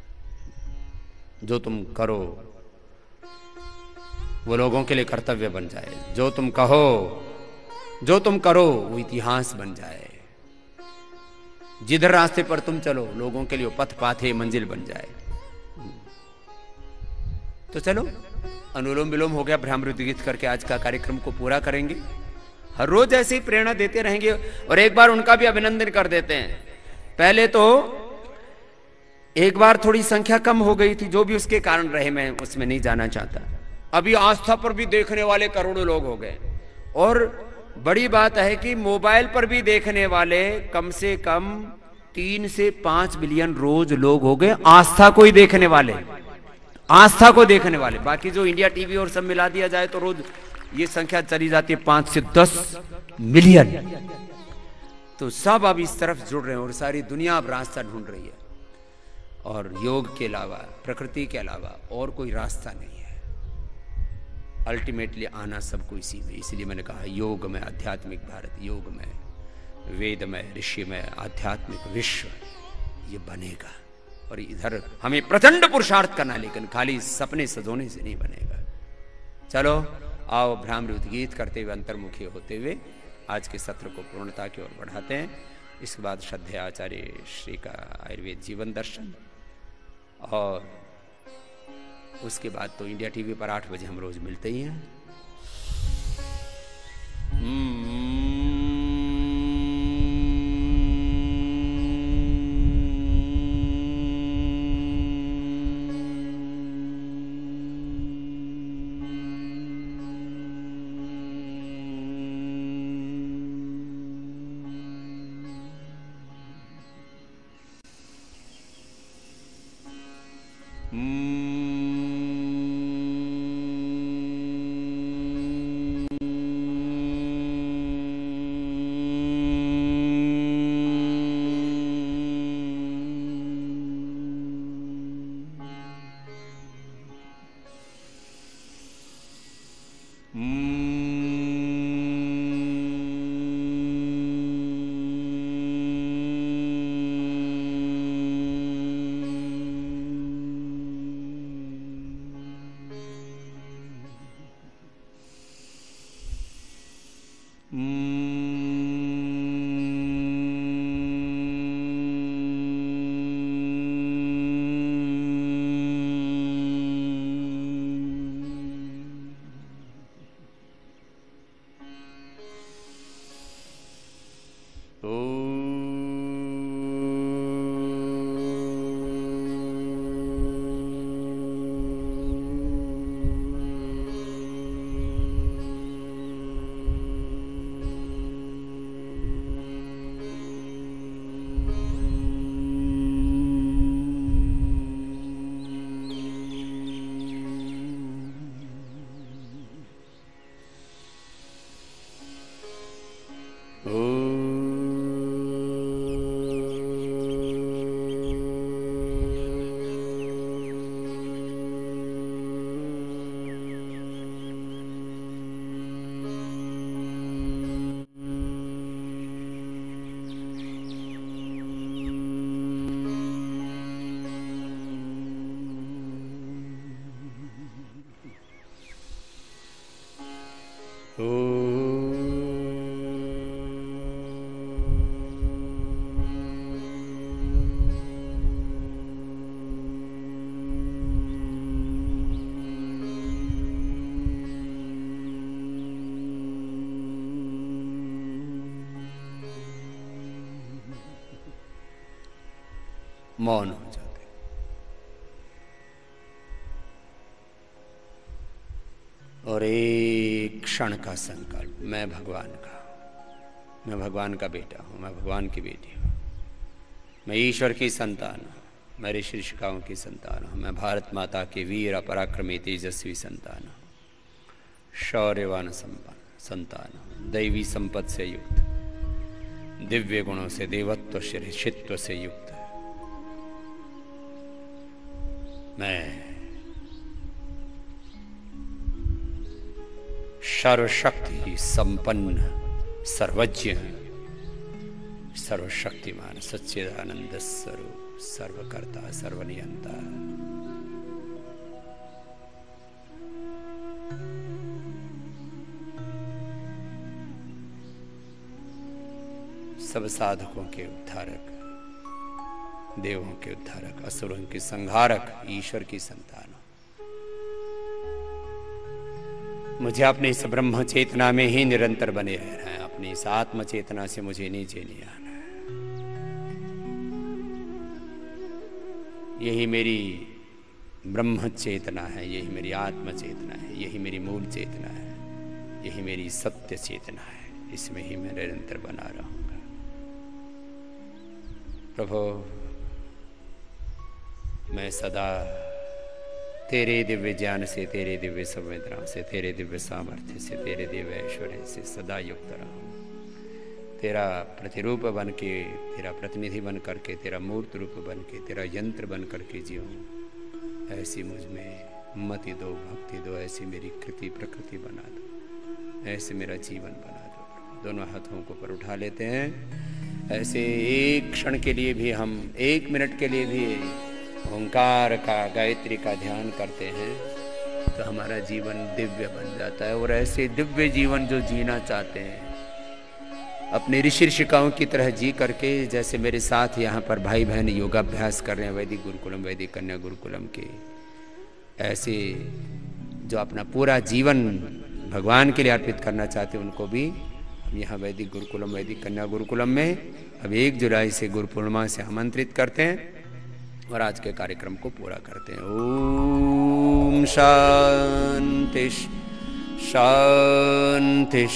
जो तुम करो वो लोगों के लिए कर्तव्य बन जाए। जो तुम कहो, जो तुम करो वो इतिहास बन जाए। जिधर रास्ते पर तुम चलो लोगों के लिए पथ पाथे मंजिल बन जाए। तो चलो, अनुलोम विलोम हो गया, भ्रामृत गीत करके आज का कार्यक्रम को पूरा करेंगे। हर रोज ऐसे ही प्रेरणा देते रहेंगे। और एक बार उनका भी अभिनंदन कर देते हैं। पहले तो एक बार थोड़ी संख्या कम हो गई थी, जो भी उसके कारण रहे, मैं उसमें नहीं जाना चाहता। अभी आस्था पर भी देखने वाले करोड़ों लोग हो गए। और बड़ी बात है कि मोबाइल पर भी देखने वाले कम से कम 3 से 5 बिलियन रोज लोग हो गए। आस्था को ही देखने वाले, आस्था को देखने वाले। बाकी जो इंडिया टीवी और सब मिला दिया जाए तो रोज ये संख्या चली जाती है 5 से 10 मिलियन। तो सब अब इस तरफ जुड़ रहे हैं और सारी दुनिया अब रास्ता ढूंढ रही है। और योग के अलावा, प्रकृति के अलावा और कोई रास्ता नहीं है। अल्टीमेटली आना सबको इसी में। इसलिए मैंने कहा योग में आध्यात्मिक भारत, योग में वेद में, ऋषि में आध्यात्मिक विश्व, ये बनेगा। और इधर हमें प्रचंड पुरुषार्थ करना, लेकिन खाली सपने सजोने से नहीं बनेगा। चलो आओ भ्रामृत गीत करते हुए, अंतर्मुखी होते हुए आज के सत्र को पूर्णता की ओर बढ़ाते हैं। इसके बाद श्रद्धेय आचार्य श्री का आयुर्वेद जीवन दर्शन, और उसके बाद तो इंडिया टीवी पर 8 बजे हम रोज मिलते ही हैं। मौन हो जाते। और एक क्षण का संकल्प, मैं भगवान का बेटा हूं, मैं भगवान की बेटी हूं, मैं ईश्वर की संतान हूं, मैं ऋषि ऋषिकाओं की संतान हूं, मैं भारत माता के वीर पराक्रमी तेजस्वी संतान हूं, शौर्यवान संतान हूं, दैवी संपत्ति से युक्त, दिव्य गुणों से, देवत्व से, ऋषित्व से युक्त। मैं सर्वशक्ति संपन्न सर्वज्ञ, सर्वशक्तिमान, सच्चिदानंद स्वरूप, सर्वकर्ता, सर्वनियंता। सब साधकों के उद्धारक, देवों के उद्धारक, असुरों के संहारक, ईश्वर की संतान। मुझे अपने इस ब्रह्म चेतना में ही निरंतर बने रहना है, अपनी इस आत्म चेतना से मुझे नीचे नहीं आना है। यही मेरी ब्रह्म चेतना है, यही मेरी आत्म चेतना है, यही मेरी मूल चेतना है, यही मेरी सत्य चेतना है। इसमें ही मैं निरंतर बना रहूंगा। प्रभु, मैं सदा तेरे दिव्य ज्ञान से, तेरे दिव्य संवेदना से, तेरे दिव्य सामर्थ्य से, तेरे दिव्य ऐश्वर्य से सदा युक्त रहूं। तेरा प्रतिरूप बन के, तेरा प्रतिनिधि बन करके, तेरा मूर्त रूप बन के, तेरा यंत्र बन करके जीऊं। ऐसी मुझ में मति दो, भक्ति दो, ऐसी मेरी कृति प्रकृति बना दो, ऐसे मेरा जीवन बना दो। दोनों हाथों को ऊपर उठा लेते हैं। ऐसे एक क्षण के लिए भी, हम 1 मिनट के लिए भी ओंकार का, गायत्री का ध्यान करते हैं तो हमारा जीवन दिव्य बन जाता है। और ऐसे दिव्य जीवन जो जीना चाहते हैं, अपने ऋषि ऋषिकाओं की तरह जी करके, जैसे मेरे साथ यहाँ पर भाई बहन योगाभ्यास कर रहे हैं वैदिक गुरुकुलम, वैदिक कन्या गुरुकुलम के, ऐसे जो अपना पूरा जीवन भगवान के लिए अर्पित करना चाहते हैं, उनको भी हम यहाँ वैदिक गुरुकुलम, वैदिक कन्या गुरुकुलम में अब 1 जुलाई से गुरु पूर्णिमा से आमंत्रित करते हैं और आज के कार्यक्रम को पूरा करते हैं। ओम शांति शांति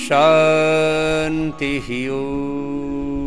शांति। ओम।